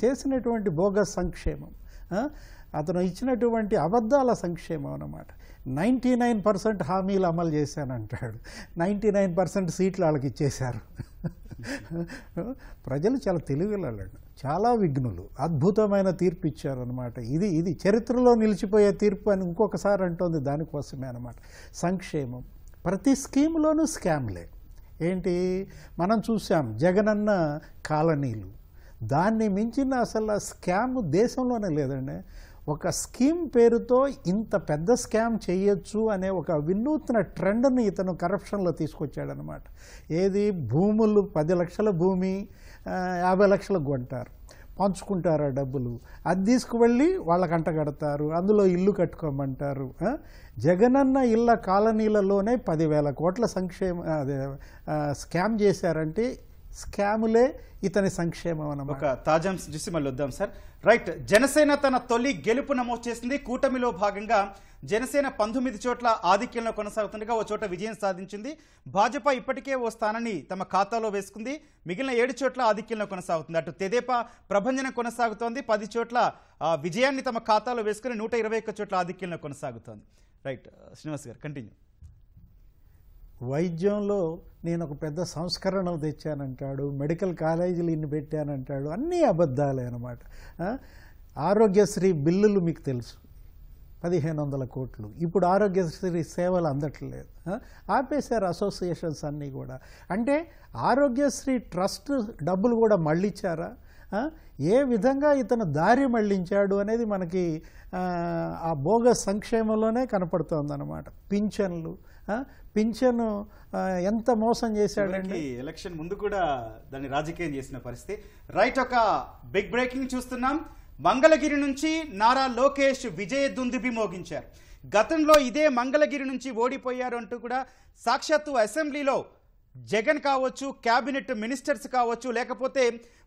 చేసినటువంటి బోగస్ సంక్షేమం, అతను ఇచ్చినటువంటి అబద్ధాల సంక్షేమం అన్నమాట. 99% హామీలు అమలు చేశానంటాడు, 99% సీట్లు వాళ్ళకి ఇచ్చేశారు. ప్రజలు చాలా తెలివిగలరు, చాలా విఘ్నులు, అద్భుతమైన తీర్పు ఇచ్చారు అనమాట. ఇది చరిత్రలో నిలిచిపోయే తీర్పు అని ఇంకొకసారి అంటోంది దానికోసమే అనమాట. సంక్షేమం ప్రతి స్కీమ్లోనూ స్కామ్లే. ఏంటి మనం చూసాం జగనన్న కాలనీలు, దాన్ని మించిన అసలు స్కామ్ దేశంలోనే లేదండి. ఒక స్కీమ్ పేరుతో ఇంత పెద్ద స్కామ్ చేయొచ్చు అనే ఒక వినూత్న ట్రెండ్ని ఇతను కరప్షన్లో తీసుకొచ్చాడనమాట. ఏది భూములు 10 లక్షల భూమి 50 లక్షలకు కొంటారు, పంచుకుంటారు ఆ డబ్బులు, అది తీసుకువెళ్ళి వాళ్ళకి అంటగడతారు, అందులో ఇల్లు కట్టుకోమంటారు. జగనన్న ఇళ్ళ కాలనీలలోనే 10,000 కోట్ల స్కామ్ చేశారంటే స్కాములే ఇతని సంక్షేమం అన్నమాట. ఒక తాజా చూసి మళ్ళీ వద్దాం సార్. రైట్, జనసేన తన తొలి గెలుపు నమోదు చేసింది. కూటమిలో భాగంగా జనసేన 19 చోట్ల ఆధిక్యంలో కొనసాగుతుండగా ఓ చోట విజయం సాధించింది. భాజపా ఇప్పటికే ఓ స్థానాన్ని తమ ఖాతాలో వేసుకుంది. మిగిలిన 7 చోట్ల ఆధిక్యంలో కొనసాగుతుంది. అటు తెదేపా ప్రభంజనం కొనసాగుతోంది, 10 చోట్ల విజయాన్ని తమ ఖాతాలో వేసుకుని 121 చోట్ల ఆధిక్యంలో కొనసాగుతోంది. రైట్, శ్రీనివాస్ గారు కంటిన్యూ. వైద్యంలో నేను ఒక పెద్ద సంస్కరణలు తెచ్చానంటాడు, మెడికల్ కాలేజీలు ఇన్ని పెట్టానంటాడు, అన్నీ అబద్ధాలే అనమాట. ఆరోగ్యశ్రీ బిల్లులు మీకు తెలుసు 1,500 కోట్లు. ఇప్పుడు ఆరోగ్యశ్రీ సేవలు అందట్లేదు, ఆపేశారు అసోసియేషన్స్ అన్నీ కూడా. అంటే ఆరోగ్యశ్రీ ట్రస్ట్ డబ్బులు కూడా మళ్ళించారా? ఏ విధంగా ఇతను దారి మళ్లించాడు అనేది మనకి ఆ బోగస్ సంక్షేమంలోనే కనపడుతోందన్నమాట. పింఛను ఎంత మోసం చేశాడండి. ఎలక్షన్ ముందు కూడా దాన్ని రాజకీయం చేసిన పరిస్థితి. రైట్, ఒక బిగ్ బ్రేకింగ్ చూస్తున్నాం. మంగళగిరి నుంచి నారా లోకేష్ విజయ దుందుబి మోగించారు. గతంలో ఇదే మంగళగిరి నుంచి ఓడిపోయారు అంటూ కూడా సాక్షాత్తు అసెంబ్లీలో జగన్ కావచ్చు, క్యాబినెట్ మినిస్టర్స్ కావచ్చు, లేకపోతే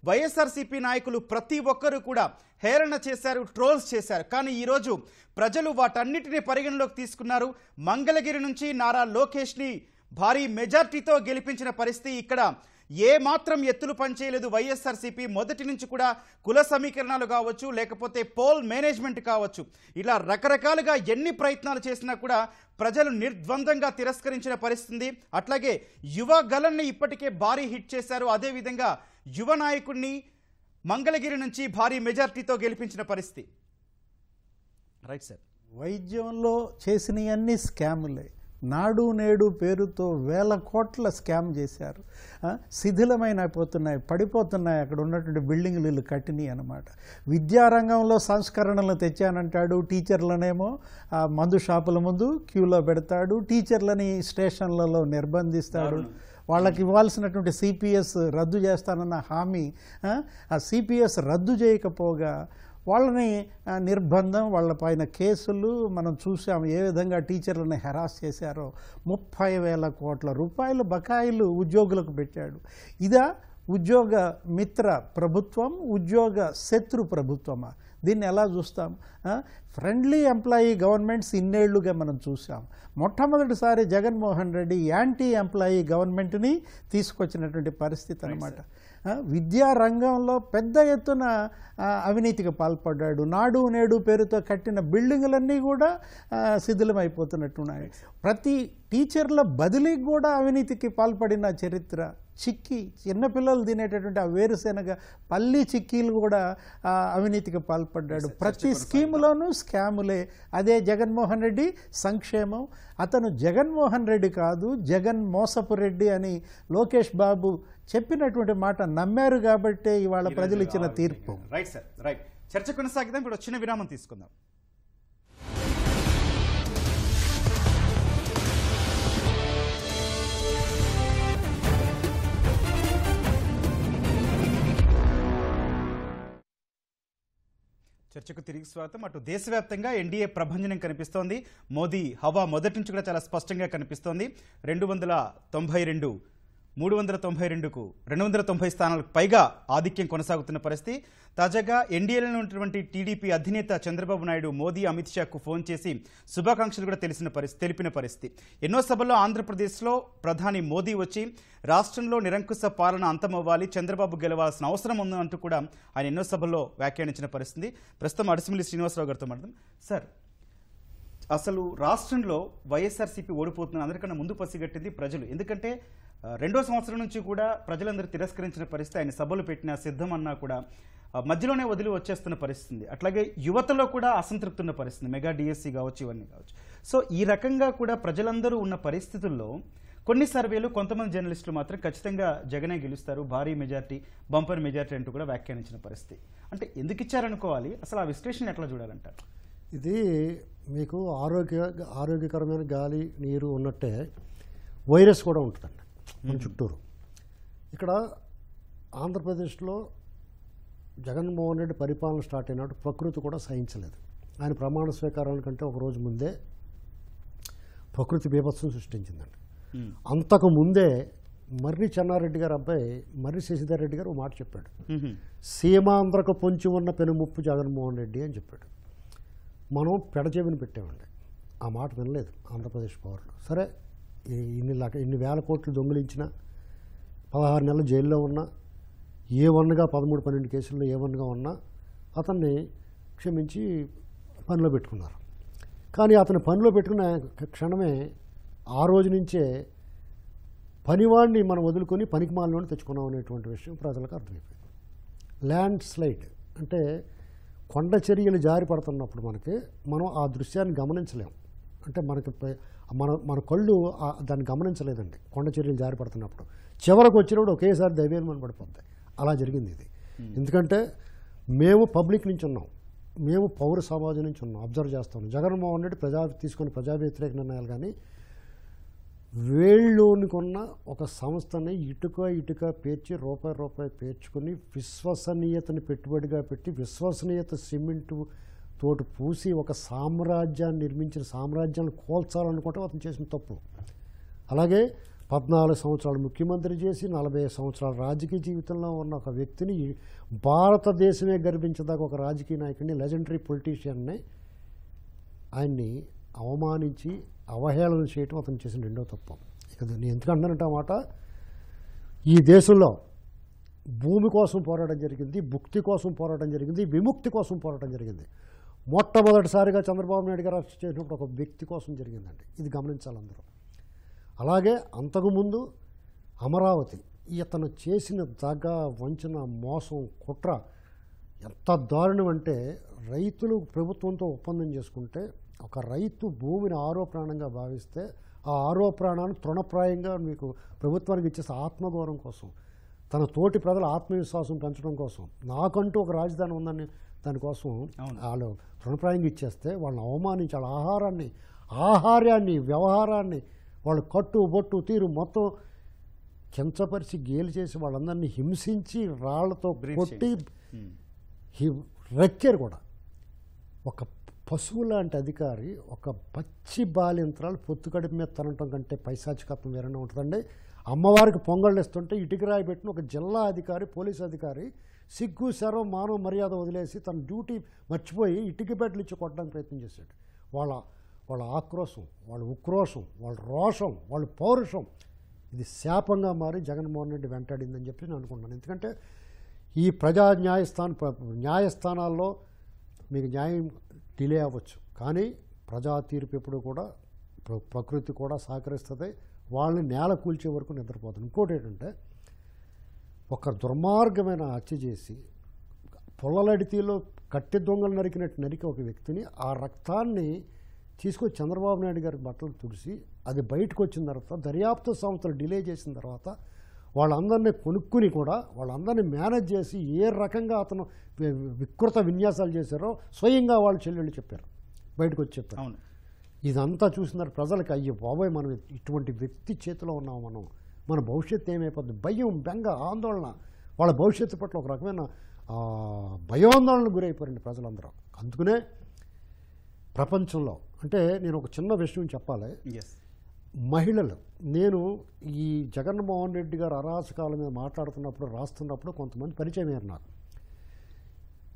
వైఎస్ఆర్సీపీ నాయకులు ప్రతి ఒక్కరూ కూడా హేళన చేశారు, ట్రోల్స్ చేశారు. కానీ ఈరోజు ప్రజలు వాటన్నిటినీ పరిగణలోకి తీసుకున్నారు. మంగళగిరి నుంచి నారా లోకేష్ని భారీ మెజార్టీతో గెలిపించిన పరిస్థితి. ఇక్కడ ఏ మాత్రం ఎత్తులు పనిచేయలేదు వైఎస్ఆర్సీపీ. మొదటి నుంచి కూడా కుల సమీకరణాలు కావచ్చు, లేకపోతే పోల్ మేనేజ్మెంట్ కావచ్చు, ఇలా రకరకాలుగా ఎన్ని ప్రయత్నాలు చేసినా కూడా ప్రజలు నిర్ద్వందంగా తిరస్కరించిన పరిస్థితి. అట్లాగే యువ గళన్ని ఇప్పటికే భారీ హిట్ చేశారు. అదేవిధంగా యువ నాయకుడిని మంగళగిరి నుంచి భారీ మెజార్టీతో గెలిపించిన పరిస్థితి. Right sir. వైద్యంలో చేసినవన్నీ స్కాములే. నాడు నేడు పేరుతో వేల కోట్ల స్కామ్ చేశారు. శిథిలమైపోతున్నాయి, పడిపోతున్నాయి అక్కడ ఉన్నటువంటి బిల్డింగ్లు ఇల్లు కట్టినాయి అన్నమాట. విద్యారంగంలో సంస్కరణలు తెచ్చానంటాడు, టీచర్లనేమో మందు షాపుల ముందు క్యూలో పెడతాడు, టీచర్లని స్టేషన్లలో నిర్బంధిస్తాడు. వాళ్ళకి ఇవ్వాల్సినటువంటి సిపిఎస్ రద్దు చేస్తానన్న హామీ, ఆ సిపిఎస్ రద్దు చేయకపోగా వాళ్ళని నిర్బంధం, వాళ్ళ పైన కేసులు మనం చూసాం. ఏ విధంగా టీచర్లను హెరాస్ చేశారో. 30,000 కోట్ల రూపాయలు బకాయిలు ఉద్యోగులకు పెట్టాడు. ఇదా ఉద్యోగ మిత్ర ప్రభుత్వం, ఉద్యోగ శత్రు ప్రభుత్వమా? దీన్ని ఎలా చూస్తాం? ఫ్రెండ్లీ ఎంప్లాయీ గవర్నమెంట్స్ ఇన్నేళ్లుగా మనం చూసాం. మొట్టమొదటిసారి జగన్మోహన్ రెడ్డి యాంటీ ఎంప్లాయీ గవర్నమెంట్ని తీసుకొచ్చినటువంటి పరిస్థితి అన్నమాట. విద్యా రంగంలో పెద్ద ఎత్తున అవినీతికి పాల్పడ్డాడు. నాడు నేడు పేరుతో కట్టిన బిల్డింగులన్నీ కూడా శిథిలమైపోతున్నట్టున్నాయి. ప్రతి టీచర్ల బదిలీకి కూడా అవినీతికి పాల్పడిన చరిత్ర. చిక్కీ చిన్నపిల్లలు తినేటటువంటి ఆ వేరుశెనగ పల్లి చిక్కీలు కూడా అవినీతికి పాల్పడ్డాడు. ప్రతి స్కీములోనూ స్కాములే. అదే జగన్మోహన్ రెడ్డి సంక్షేమం. అతను జగన్మోహన్ రెడ్డి కాదు, జగన్ మోసపు రెడ్డి అని లోకేష్ బాబు చెప్పినటువంటి మాట నమ్మారు కాబట్టే ఇవాళ ప్రజలు ఇచ్చిన తీర్పు. Right sir, right. చర్చ కొనసాగిద్దాం. ఇప్పుడు చిన్న విరామం తీసుకుందాం. చర్చకు తిరిగి స్వాగతం. అటు దేశవ్యాప్తంగా ఎన్డీఏ ప్రభంజనం కనిపిస్తోంది. మోదీ హవా మొదటి నుంచి కూడా చాలా స్పష్టంగా కనిపిస్తోంది. 392కు 290 స్థానాలకు పైగా ఆధిక్యం కొనసాగుతున్న పరిస్థితి. తాజాగా ఎన్డీఏలో ఉన్నటువంటి టీడీపీ అధినేత చంద్రబాబు నాయుడు మోదీ, అమిత్ షాకు ఫోన్ చేసి శుభాకాంక్షలు కూడా తెలిపిన పరిస్థితి. ఎన్నో సభల్లో ఆంధ్రప్రదేశ్లో ప్రధాని మోదీ వచ్చి రాష్ట్రంలో నిరంకుశ పాలన అంతమవ్వాలి, చంద్రబాబు గెలవాల్సిన అవసరం ఉందంటూ కూడా ఆయన ఎన్నో సభల్లో వ్యాఖ్యానించిన పరిస్థితి. ప్రస్తుతం అడిసిమిల్లి శ్రీనివాసరావు గారితో మాట్లాడదాం. సార్, అసలు రాష్ట్రంలో వైఎస్ఆర్సీపీ ఓడిపోతున్న అందరికన్నా ముందు పసిగట్టింది ప్రజలు. ఎందుకంటే 2వ సంవత్సరం నుంచి కూడా ప్రజలందరూ తిరస్కరించిన పరిస్థితి. ఆయన సభలు పెట్టినా సిద్ధం అన్నా కూడా మధ్యలోనే వదిలి వచ్చేస్తున్న పరిస్థితి. అట్లాగే యువతలో కూడా అసంతృప్తి ఉన్న పరిస్థితి. మెగా డిఎస్సి కావచ్చు, ఇవన్నీ కావచ్చు. సో ఈ రకంగా కూడా ప్రజలందరూ ఉన్న పరిస్థితుల్లో కొన్ని సర్వేలు, కొంతమంది జర్నలిస్టులు మాత్రం ఖచ్చితంగా జగనే గెలుస్తారు, భారీ మెజార్టీ, బంపర్ మెజార్టీ అంటూ కూడా వ్యాఖ్యానించిన పరిస్థితి. అంటే ఎందుకు ఇచ్చారనుకోవాలి? అసలు ఆ విశ్లేషణ ఎట్లా చూడాలంటారు? ఇది మీకు ఆరోగ్యకరమైన గాలి, నీరు ఉన్నట్టే వైరస్ కూడా ఉంటుందండి మన చుట్టూరు. ఇక్కడ ఆంధ్రప్రదేశ్లో జగన్మోహన్ రెడ్డి పరిపాలన స్టార్ట్ అయినప్పుడు ప్రకృతి కూడా సహించలేదు. ఆయన ప్రమాణ స్వీకారానికంటే ఒకరోజు ముందే ప్రకృతి బీభత్సం సృష్టించిందండి. అంతకు ముందే మర్రి చెన్నారెడ్డి గారు అబ్బాయి మర్రి శశిధర్ రెడ్డి గారు ఒక మాట చెప్పాడు. సీమాంధ్రకు పొంచి ఉన్న పెనుముప్పు జగన్మోహన్ రెడ్డి అని చెప్పాడు. మనం పెడచెవిని పెట్టామండి. ఆ మాట వినలేదు ఆంధ్రప్రదేశ్ పౌరులు. సరే, ఇన్ని వేల కోట్లు దొంగిలించిన, 16 నెలలు జైల్లో ఉన్నా, ఏ1గా 13-12 కేసుల్లో ఏ1గా ఉన్నా అతన్ని క్షమించి పనిలో పెట్టుకున్నారు. కానీ అతను పనిలో పెట్టుకున్న క్షణమే ఆ రోజు నుంచే పనివాడిని మనం వదులుకొని పనికి మాలని తెచ్చుకున్నాం అనేటువంటి విషయం ప్రజలకు అర్థమైపోయింది. ల్యాండ్ స్లైడ్ అంటే కొండ చర్యలు జారి పడుతున్నప్పుడు మనం ఆ దృశ్యాన్ని గమనించలేము. అంటే మన కళ్ళు దాన్ని గమనించలేదండి. కొండ చర్యలు జారి పడుతున్నప్పుడు చివరకు వచ్చినప్పుడు ఒకేసారి దైవేమని పడిపోతాయి. అలా జరిగింది ఇది. ఎందుకంటే మేము పబ్లిక్ నుంచి ఉన్నాం, మేము పౌర సమాజం నుంచి ఉన్నాం, అబ్జర్వ్ చేస్తాం. జగన్మోహన్ రెడ్డి తీసుకున్న ప్రజా వ్యతిరేక నిర్ణయాలు కానీ వేళ్ళలోనికున్న ఒక సంస్థని ఇటుక పేర్చి రూపాయి పేర్చుకుని విశ్వసనీయతని పెట్టుబడిగా పెట్టి విశ్వసనీయత సిమెంటు తోటి పూసి ఒక సామ్రాజ్యాన్ని నిర్మించిన సామ్రాజ్యాన్ని కోల్చాలనుకుంటే అతను చేసిన తప్పు. అలాగే 14 సంవత్సరాలు ముఖ్యమంత్రి చేసి 40 సంవత్సరాల రాజకీయ జీవితంలో ఉన్న ఒక వ్యక్తిని, భారతదేశమే గర్వించదాకా ఒక రాజకీయ నాయకుడిని, లెజెండరీ పొలిటీషియన్ని ఆయన్ని అవమానించి అవహేళన చేయటం అతను చేసిన రెండో తప్పు. ఇక నేను ఎందుకంటానంటే ఆ మాట, ఈ దేశంలో భూమి కోసం పోరాటం జరిగింది, భుక్తి కోసం పోరాటం జరిగింది, విముక్తి కోసం పోరాటం జరిగింది. మొట్టమొదటిసారిగా చంద్రబాబు నాయుడు గారు అరెస్ట్ చేసినప్పుడు ఒక వ్యక్తి కోసం జరిగిందండి. ఇది గమనించాలి అందరూ. అలాగే అంతకుముందు అమరావతి ఇతను చేసిన దగ, వంచన, మోసం, కుట్ర ఎంత దారుణం అంటే రైతులు ప్రభుత్వంతో ఒప్పందం చేసుకుంటే ఒక రైతు భూమిని ఆరో ప్రాణంగా భావిస్తే ఆ ఆరో ప్రాణాన్ని తృణప్రాయంగా మీకు ప్రభుత్వానికి ఇచ్చేసి ఆత్మగౌరవం కోసం, తన తోటి ప్రజల ఆత్మవిశ్వాసం పెంచడం కోసం, నాకంటూ ఒక రాజధాని ఉందని దానికోసం వాళ్ళు తృణప్రాయంగా ఇచ్చేస్తే వాళ్ళని అవమానించి వాళ్ళ ఆహార్యాన్ని వ్యవహారాన్ని వాళ్ళు కట్టు బొట్టు తీరు మొత్తం కించపరిచి గేలు చేసి వాళ్ళందరినీ హింసించి రాళ్లతో కొట్టి రెక్కారు కూడా. ఒక పశువు లాంటి అధికారి ఒక పచ్చి బాలింత్రాలు పొత్తుకడుపు మీద తనటం కంటే పైశాచికత్వం వేరేనే ఉంటుందండి. అమ్మవారికి పొంగళ్ళు ఇస్తుంటే ఇటుకరాయి పెట్టిన ఒక జిల్లా అధికారి, పోలీసు అధికారి సిగ్గు శరం మానవ మర్యాద వదిలేసి తన డ్యూటీ మర్చిపోయి ఇటుక బెడ్లు ఇచ్చి కొట్టడానికి ప్రయత్నం చేశాడు. వాళ్ళ ఆక్రోశం, వాళ్ళ ఉక్రోషం, వాళ్ళ రోషం, వాళ్ళ పౌరుషం ఇది శాపంగా మారి జగన్మోహన్ రెడ్డి వెంటాడిందని చెప్పి నేను అనుకుంటున్నాను. ఎందుకంటే ఈ ప్రజా న్యాయస్థానాల్లో మీకు న్యాయం డిలే అవ్వచ్చు, కానీ ప్రజా తీర్పు ఎప్పుడు కూడా ప్రకృతి కూడా సహకరిస్తుంది. వాళ్ళని నేల కూల్చే వరకు నిద్రపోతుంది. ఇంకోటి ఏంటంటే ఒక దుర్మార్గమైన హత్య చేసి పొల్లలడితీలో కట్టె దొంగలు నరికి ఒక వ్యక్తిని ఆ రక్తాన్ని తీసుకొచ్చి చంద్రబాబు నాయుడు గారికి బట్టలు తుడిసి అది బయటకు వచ్చిన తర్వాత దర్యాప్తు సంస్థలు డిలే చేసిన తర్వాత వాళ్ళందరినీ కొనుక్కుని కూడా వాళ్ళందరినీ మేనేజ్ చేసి ఏ రకంగా అతను వికృత విన్యాసాలు చేశారో స్వయంగా వాళ్ళ చెల్లెళ్ళు చెప్పారు, బయటకు వచ్చి చెప్పారు. ఇదంతా చూసినారు ప్రజలకు. అయ్యో బాబోయ్, మనం ఇటువంటి వ్యక్తి చేతిలో ఉన్నాము, మన భవిష్యత్తు ఏమైపోతుంది, భయం, బెంగ, ఆందోళన, వాళ్ళ భవిష్యత్తు పట్ల ఒక రకమైన భయాందోళనకు గురైపోయారండి ప్రజలందరూ. అందుకనే ప్రపంచంలో అంటే నేను ఒక చిన్న విషయం చెప్పాలి. మహిళలు, నేను ఈ జగన్మోహన్ రెడ్డి గారు అరాచకాల మీద మాట్లాడుతున్నప్పుడు రాస్తున్నప్పుడు కొంతమంది పరిచయం అయ్యారు నాకు.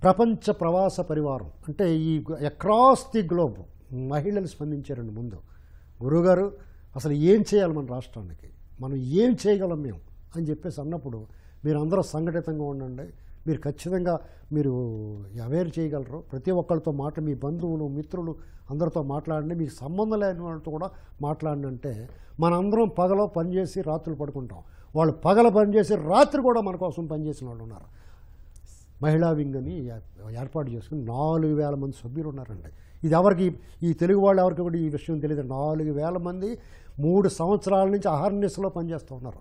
ప్రపంచ ప్రవాస పరివారం అంటే ఈ అక్రాస్ ది గ్లోబ్ మహిళలు స్పందించారండి. ముందు గురువుగారు అసలు ఏం చేయాలి మన రాష్ట్రానికి, మనం ఏం చేయగలం మేము అని చెప్పేసి అన్నప్పుడు మీరు అందరూ సంఘటితంగా ఉండండి, మీరు ఖచ్చితంగా మీరు అవేర్ చేయగలరు, ప్రతి ఒక్కరితో మీ బంధువులు మిత్రులు అందరితో మాట్లాడండి, మీకు సంబంధం లేని వాళ్ళతో కూడా మాట్లాడండి. అంటే మనందరం పగలో పనిచేసి రాత్రులు పడుకుంటాం, వాళ్ళు పగల పనిచేసి రాత్రి కూడా మన కోసం పనిచేసిన వాళ్ళు ఉన్నారు. మహిళా వింగ్ అని ఏర్పాటు చేసుకుని 4,000 మంది సభ్యులు ఉన్నారండి. ఇది ఎవరికి, ఈ తెలుగు వాళ్ళు ఎవరికి కూడా ఈ విషయం తెలియదు. 4,000 మంది 3 సంవత్సరాల నుంచి అహర్నిశలో పనిచేస్తూ ఉన్నారు.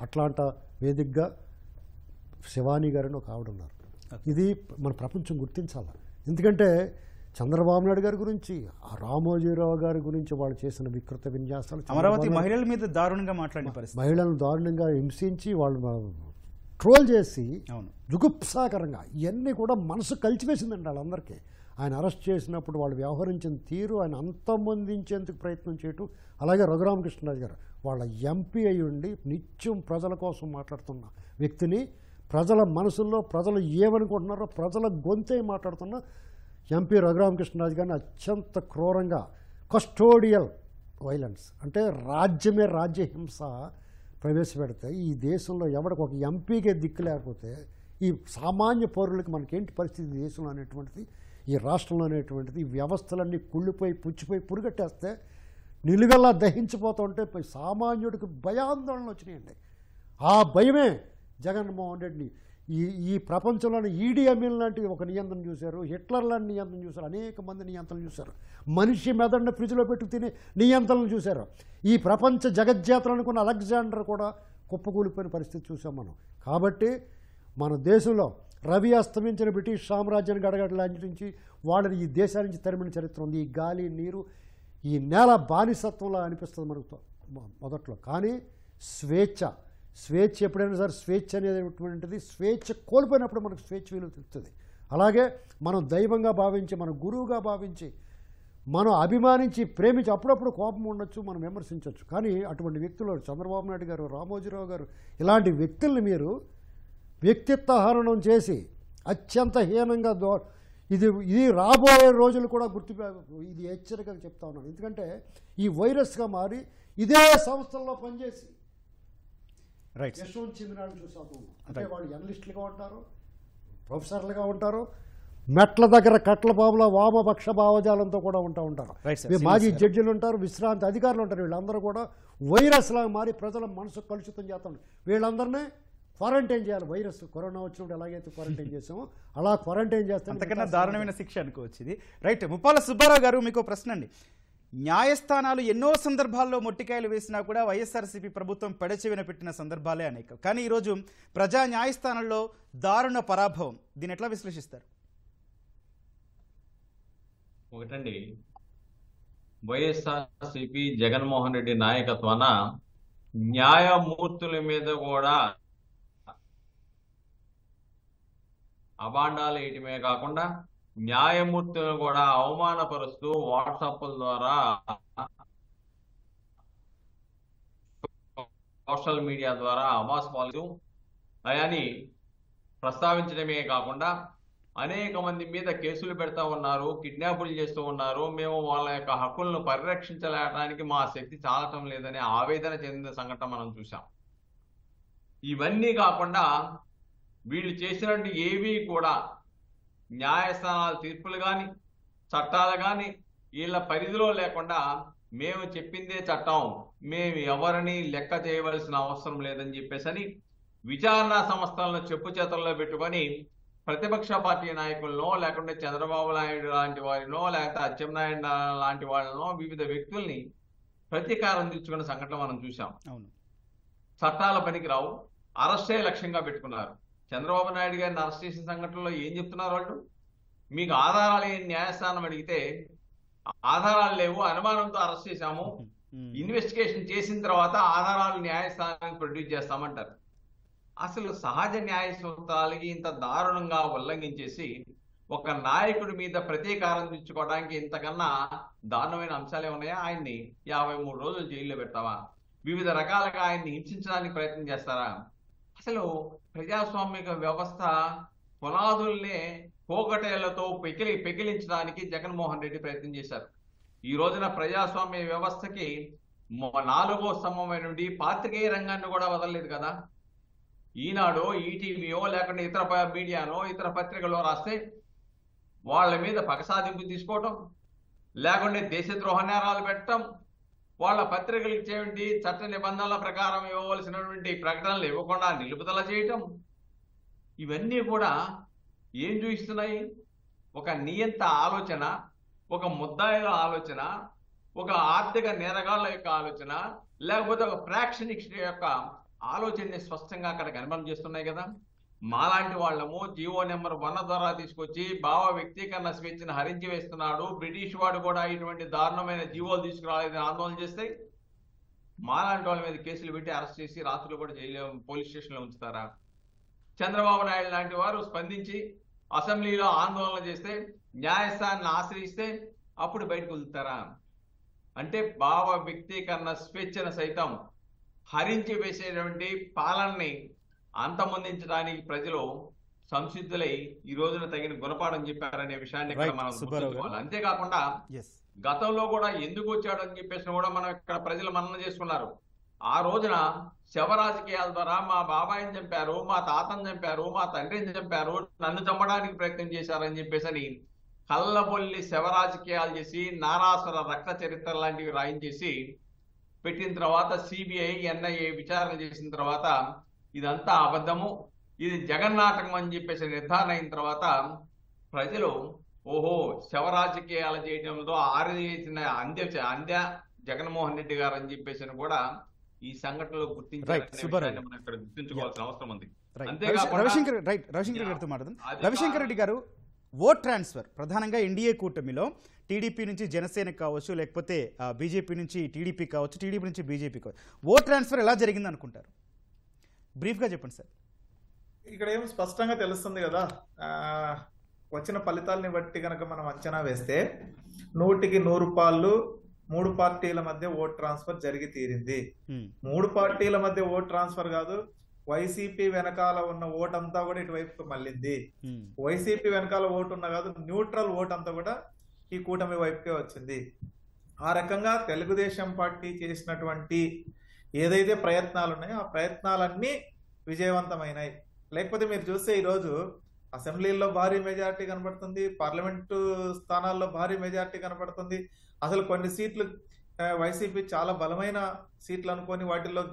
అట్లాంటి వేదికగా శివానీ గారిని ఒక ఆవిడ ఉన్నారు. ఇది మన ప్రపంచం గుర్తించాలి. ఎందుకంటే చంద్రబాబు నాయుడు గారి గురించి, ఆ రామోజీరావు గారి గురించి వాళ్ళు చేసిన వికృత విన్యాసాలు, అమరావతి మహిళల మీద దారుణంగా మాట్లాడిన పరిస్థితి, మహిళలను దారుణంగా హింసించి వాళ్ళు ట్రోల్ చేసి జుగుప్సాకరంగా ఇవన్నీ కూడా మనసు కలిచివేసిందండి వాళ్ళందరికీ. ఆయన అరెస్ట్ చేసినప్పుడు వాళ్ళు వ్యవహరించిన తీరు, ఆయన అంతమొందించేందుకు ప్రయత్నం చేయటం, అలాగే రఘురామకృష్ణరాజు గారు వాళ్ళ ఎంపీ అయి ఉండి నిత్యం ప్రజల కోసం మాట్లాడుతున్న వ్యక్తిని, ప్రజల మనసుల్లో ప్రజలు ఏమనుకుంటున్నారో ప్రజల గొంతే మాట్లాడుతున్న ఎంపీ రఘురామకృష్ణరాజు గారిని అత్యంత క్రూరంగా కస్టోడియల్ వైలెన్స్ అంటే రాజ్యమే రాజ్యహింస ప్రవేశపెడితే ఈ దేశంలో ఎవరికి ఒక ఎంపీకే దిక్కు లేకపోతే ఈ సామాన్య పౌరులకి మనకేంటి పరిస్థితి దేశంలో అనేటువంటిది, ఈ రాష్ట్రంలో అనేటువంటిది, ఈ వ్యవస్థలన్నీ కుళ్ళిపోయి పుచ్చిపోయి పురుగట్టేస్తే నిలుగల్లా దహించిపోతుంటే సామాన్యుడికి భయాందోళన వచ్చినాయండి. ఆ భయమే జగన్మోహన్ రెడ్డిని ఈ ప్రపంచంలోని ఈడీ అమీన్ లాంటి ఒక నియంత్రణ చూశారు, హిట్లర్ లాంటి నియంత్రణ చూశారు, అనేక మంది నియంత్రణ చూశారు, మనిషి మెదడుని ఫ్రిడ్జ్లో పెట్టి తినే నియంత్రణలు చూశారు. ఈ ప్రపంచ జగజ్జాతలు అనుకున్న అలెగ్జాండర్ కూడా కుప్పకూలిపోయిన పరిస్థితి చూసాం మనం. కాబట్టి మన దేశంలో రవి అస్తమించిన బ్రిటిష్ సామ్రాజ్యాన్ని గడగడలాంటి వాళ్ళని ఈ దేశాల నుంచి తరిమిన చరిత్ర ఉంది. ఈ గాలి, నీరు, ఈ నేల బానిసత్వంలో అనిపిస్తుంది మనకు మొదట్లో. కానీ స్వేచ్ఛ ఎప్పుడైనా సరే స్వేచ్ఛ అనేటువంటిది స్వేచ్ఛ కోల్పోయినప్పుడు మనకు స్వేచ్ఛ విలువ తెలుస్తుంది. అలాగే మనం దైవంగా భావించి, మన గురువుగా భావించి, మనం అభిమానించి, ప్రేమించి, అప్పుడప్పుడు కోపం ఉండొచ్చు, మనం విమర్శించవచ్చు. కానీ అటువంటి వ్యక్తులు చంద్రబాబు నాయుడు గారు, రామోజీరావు గారు ఇలాంటి వ్యక్తుల్ని మీరు వ్యక్తిత్వ హరణం చేసి అత్యంత హీనంగా ఇది రాబోయే రోజులు కూడా ఇది హెచ్చరికగా చెప్తా ఉన్నాను. ఎందుకంటే ఈ వైరస్గా మారి ఇదే సంస్థల్లో పనిచేసి రైట్ యశ్వంత్ చిమినాడు చూసాము. అంటే వాళ్ళు ఎనలిస్టులుగా ఉంటారు, ప్రొఫెసర్లుగా ఉంటారు, మెట్ల దగ్గర కట్ల బాబుల వామపక్ష భావజాలంతో కూడా ఉంటారు. Right, sir. మాజీ జడ్జిలు ఉంటారు, విశ్రాంతి అధికారులు ఉంటారు. వీళ్ళందరూ కూడా వైరస్ లాగా మారి ప్రజల మనసు కలుషితం చేస్తారు. వీళ్ళందరినీ క్వారంటైన్ చేయాలి. వైరస్ కరోనా వచ్చినప్పుడు ఎలాగైతే క్వారంటైన్ చేసామో అలా క్వారంటైన్ చేస్తే అంతకన్నా దారుణమైన శిక్ష అనుకోవచ్చు ఇది. రైట్, ముప్పాల సుబ్బారావు గారు, మీకు ప్రశ్న అండి. న్యాయస్థానాలు ఎన్నో సందర్భాల్లో మొట్టికాయలు వేసినా కూడా వైఎస్ఆర్సీపీ ప్రభుత్వం పెడచెవిన పెట్టిన సందర్భాలే అనేక. కానీ ఈరోజు ప్రజా న్యాయస్థానంలో దారుణ పరాభవం, దీన్ని ఎట్లా విశ్లేషిస్తారు? ఒకటండి, వైఎస్ఆర్సీపీ జగన్మోహన్ రెడ్డి నాయకత్వాన న్యాయమూర్తుల మీద కూడా అబాండాలు వేయటమే కాకుండా న్యాయమూర్తులను కూడా అవమానపరుస్తూ వాట్సాప్ల ద్వారా, సోషల్ మీడియా ద్వారా అమాస్పాలు అని ప్రస్తావించడమే కాకుండా అనేక మంది మీద కేసులు పెడతా ఉన్నారు, కిడ్నాపులు చేస్తూ ఉన్నారు. మేము వాళ్ళ యొక్క హక్కులను పరిరక్షించలేడానికి మా శక్తి చాలటం లేదని ఆవేదన చెందిన సంఘటన మనం చూసాం. ఇవన్నీ కాకుండా వీళ్ళు చేసినట్టు ఏవి కూడా న్యాయస్థానాల తీర్పులు కానీ చట్టాలు కానీ వీళ్ళ పరిధిలో లేకుండా మేము చెప్పిందే చట్టం, మేము ఎవరిని లెక్క చేయవలసిన అవసరం లేదని చెప్పేసి విచారణ సంస్థలను చెప్పు చేతుల్లో పెట్టుకొని ప్రతిపక్ష పార్టీ నాయకులనో, లేకుంటే చంద్రబాబు నాయుడు లాంటి వారినో, లేకపోతే అచ్చెన్నాయుడు లాంటి వాళ్ళనో, వివిధ వ్యక్తుల్ని ప్రతీకారం తీర్చుకున్న సంఘటన మనం చూసాం. అవును, చట్టాల పనికిరావు, అరెస్టే లక్ష్యంగా పెట్టుకున్నారు. చంద్రబాబు నాయుడు గారిని అరెస్ట్ చేసిన సంఘటనలో ఏం చెప్తున్నారు వాళ్ళు? మీకు ఆధారాలు ఏం న్యాయస్థానం అడిగితే ఆధారాలు లేవు, అనుమానంతో అరెస్ట్ చేశాము, ఇన్వెస్టిగేషన్ చేసిన తర్వాత ఆధారాలు న్యాయస్థానానికి ప్రొడ్యూస్ చేస్తామంటారు. అసలు సహజ న్యాయ సూత్రాలకి ఇంత దారుణంగా ఉల్లంఘించేసి ఒక నాయకుడి మీద ప్రతీకారం తెచ్చుకోవడానికి ఇంతకన్నా దారుణమైన అంశాలే ఉన్నాయా? ఆయన్ని 53 రోజులు జైల్లో పెడతావా? వివిధ రకాలుగా ఆయన్ని హింసించడానికి ప్రయత్నం చేస్తారా? అసలు ప్రజాస్వామిక వ్యవస్థ పునాదుల్నే పోకటేళ్లతో పెకిలించడానికి జగన్మోహన్ రెడ్డి ప్రయత్నం చేశారు. ఈ రోజున ప్రజాస్వామ్య వ్యవస్థకి 4వ స్తంభమైన నుండి పాత్రికేయ రంగాన్ని కూడా వదలలేదు కదా. ఈనాడో, ఈటీవీయో, లేకుంటే ఇతర మీడియానో, ఇతర పత్రికలో రాస్తే వాళ్ళ మీద పగసాదింపు తీసుకోవటం, లేకుంటే దేశద్రోహ నేరాలు పెట్టడం, వాళ్ళ పత్రికలు ఇచ్చేటువంటి చట్ట నిబంధనల ప్రకారం ఇవ్వవలసినటువంటి ప్రకటనలు ఇవ్వకుండా నిలుపుదల చేయటం, ఇవన్నీ కూడా ఏం చూపిస్తున్నాయి? ఒక నియంత ఆలోచన, ఒక ముద్దాయిల ఆలోచన, ఒక ఆర్థిక నేరగాళ్ల యొక్క ఆలోచన, లేకపోతే ఒక ప్రాక్షనికుడి యొక్క ఆలోచనని స్పష్టంగా అక్కడ కనబరం చేస్తున్నాయి కదా. మాలాంటి వాళ్ళము జీవో నెంబర్ 1 ద్వారా తీసుకొచ్చి భావ వ్యక్తీకరణ స్వేచ్ఛను హరించి వేస్తున్నాడు, బ్రిటిష్ వాడు కూడా ఇటువంటి దారుణమైన జీవోలు తీసుకురాలేదని ఆందోళన చేస్తే మాలాంటి వాళ్ళ మీద కేసులు పెట్టి అరెస్ట్ చేసి రాత్రులు కూడా జైలు, పోలీస్ స్టేషన్లో ఉంచుతారా? చంద్రబాబు నాయుడు లాంటి వారు స్పందించి అసెంబ్లీలో ఆందోళన చేస్తే, న్యాయస్థానాన్ని ఆశ్రయిస్తే అప్పుడు బయటకు వదులుతారా? అంటే భావ వ్యక్తీకరణ స్వేచ్ఛను సైతం హరించి వేసేటువంటి పాలనని అంతమొందించడానికి ప్రజలు సంసిద్ధులై ఈ రోజున తగిన గుణపాఠం చెప్పారనే విషయాన్ని ఇక్కడ మనం గుర్తుంచుకోవాలి. అంతేకాకుండా గతంలో కూడా ఎందుకు వచ్చాడు అని చెప్పేసి కూడా మనం ఇక్కడ ప్రజలు మననం చేసుకున్నారు. ఆ రోజున శవ రాజకీయాల ద్వారా మా బాబాయిని చంపారు, మా తాతను చంపారు, మా తండ్రిని చంపారు, నన్ను చంపడానికి ప్రయత్నం చేశారని చెప్పేసి కళ్ళబొల్లి శవ రాజకీయాలు చేసి నారాసుర రక్త చరిత్ర లాంటివి రాయించేసి పెట్టిన తర్వాత సిబిఐ, ఎన్ఐఏ విచారణ చేసిన తర్వాత ఇదంతా అబద్ధము, ఇది జగన్నాటకం అని చెప్పేసి నిర్ధారణ అయిన తర్వాత ప్రజలు ఓహో శవ రాజకీయాలు చేయడంలో ఆరిచేసిన అంద్య జగన్మోహన్ రెడ్డి గారు అని చెప్పేసి కూడా ఈ సంఘటనలో గుర్తించాలని మనం ఇక్కడ గుర్తించుకోవాల్సిన అవసరం ఉంది. రవిశంకర్ రెడ్డి గారు, ఓట్ ట్రాన్స్ఫర్ ప్రధానంగా ఎన్డీఏ కూటమిలో టీడీపీ నుంచి జనసేనకు కావచ్చు, లేకపోతే బీజేపీ నుంచి టీడీపీ కావచ్చు, టీడీపీ నుంచి బీజేపీ కావచ్చు, ఓట్ ట్రాన్స్ఫర్ ఎలా జరిగింది అనుకుంటారు? బ్రీఫ్గా చెప్పండి సార్. ఇక్కడ ఏం స్పష్టంగా తెలుస్తుంది కదా, వచ్చిన ఫలితాలని బట్టి కనుక మనం అంచనా వేస్తే 100కి 100 పాళ్ళు 3 పార్టీల మధ్య ఓట్ ట్రాన్స్ఫర్ జరిగి తీరింది. 3 పార్టీల మధ్య ఓట్ ట్రాన్స్ఫర్ కాదు, వైసీపీ వెనకాల ఉన్న ఓట్ అంతా కూడా ఇటువైపుకు మళ్ళింది. వైసీపీ వెనకాల ఓటు ఉన్న కాదు, న్యూట్రల్ ఓట్ అంతా కూడా ఈ కూటమి వైపుకే వచ్చింది. ఆ రకంగా తెలుగుదేశం పార్టీ చేసినటువంటి ఏదైతే ప్రయత్నాలు ఉన్నాయో ఆ ప్రయత్నాలన్నీ విజయవంతమైనాయి. లేకపోతే మీరు చూస్తే ఈరోజు అసెంబ్లీల్లో భారీ మెజారిటీ కనబడుతుంది, పార్లమెంటు స్థానాల్లో భారీ మెజారిటీ కనబడుతుంది. అసలు కొన్ని సీట్లు వైసీపీ చాలా బలమైన సీట్లు అనుకొని వాటిల్లో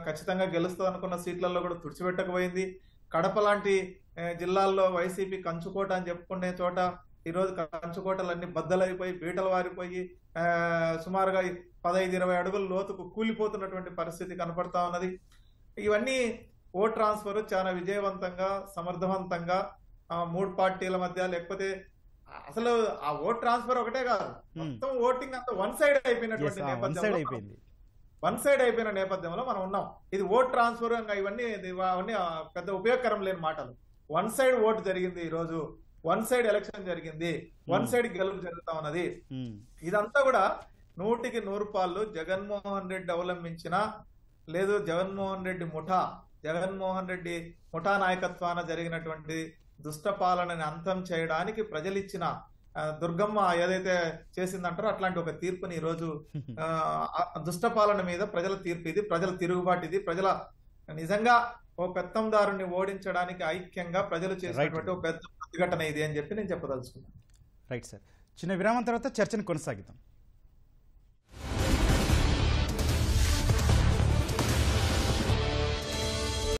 ఖచ్చితంగా గెలుస్తుంది అనుకున్న సీట్లలో కూడా తుడిచిపెట్టకపోయింది. కడప లాంటి జిల్లాల్లో వైసీపీ కంచుకోట అని చెప్పుకునే చోట ఈరోజు కంచుకోటలన్నీ బద్దలైపోయి బీటలు వారిపోయి సుమారుగా 15-20 అడుగుల లోతుకు కూలిపోతున్నటువంటి పరిస్థితి కనపడతా ఉన్నది. ఇవన్నీ ఓట్ ట్రాన్స్ఫర్ చాలా విజయవంతంగా సమర్థవంతంగా 3 పార్టీల మధ్య, లేకపోతే అసలు ఆ ఓట్ ట్రాన్స్ఫర్ ఒకటే కాదు, మొత్తం ఓటింగ్ అంతా వన్ సైడ్ అయిపోయినటువంటి వన్ సైడ్ అయిపోయిన నేపథ్యంలో మనం ఉన్నాం. ఇది ఓట్ ట్రాన్స్ఫర్ ఇవన్నీ పెద్ద ఉపయోగకరం లేని మాటలు. వన్ సైడ్ ఓటు జరిగింది, ఈ రోజు వన్ సైడ్ ఎలక్షన్ జరిగింది, వన్ సైడ్ గెలుపు జరుగుతా ఉన్నది. ఇదంతా కూడా 100% జగన్మోహన్ రెడ్డి అవలంబించిన లేదు జగన్మోహన్ రెడ్డి ముఠా నాయకత్వాన జరిగినటువంటి దుష్ట పాలనని అంతం చేయడానికి ప్రజలిచ్చిన దుర్గమ్మ ఏదైతే చేసిందంటారో అట్లాంటి ఒక తీర్పుని ఈరోజు దుష్ట పాలన మీద ప్రజల తీర్పు ఇది, ప్రజల తిరుగుబాటు ఇది, ప్రజల నిజంగా ఓ పెత్తందారుని ఓడించడానికి ఐక్యంగా ప్రజలు చేసినటువంటి ఒక పెద్ద ప్రతిఘటన ఇది అని చెప్పి నేను చెప్పదలుచుకున్నాను. రైట్ సార్, చిన్న విరామం తర్వాత చర్చను కొనసాగిద్దాం.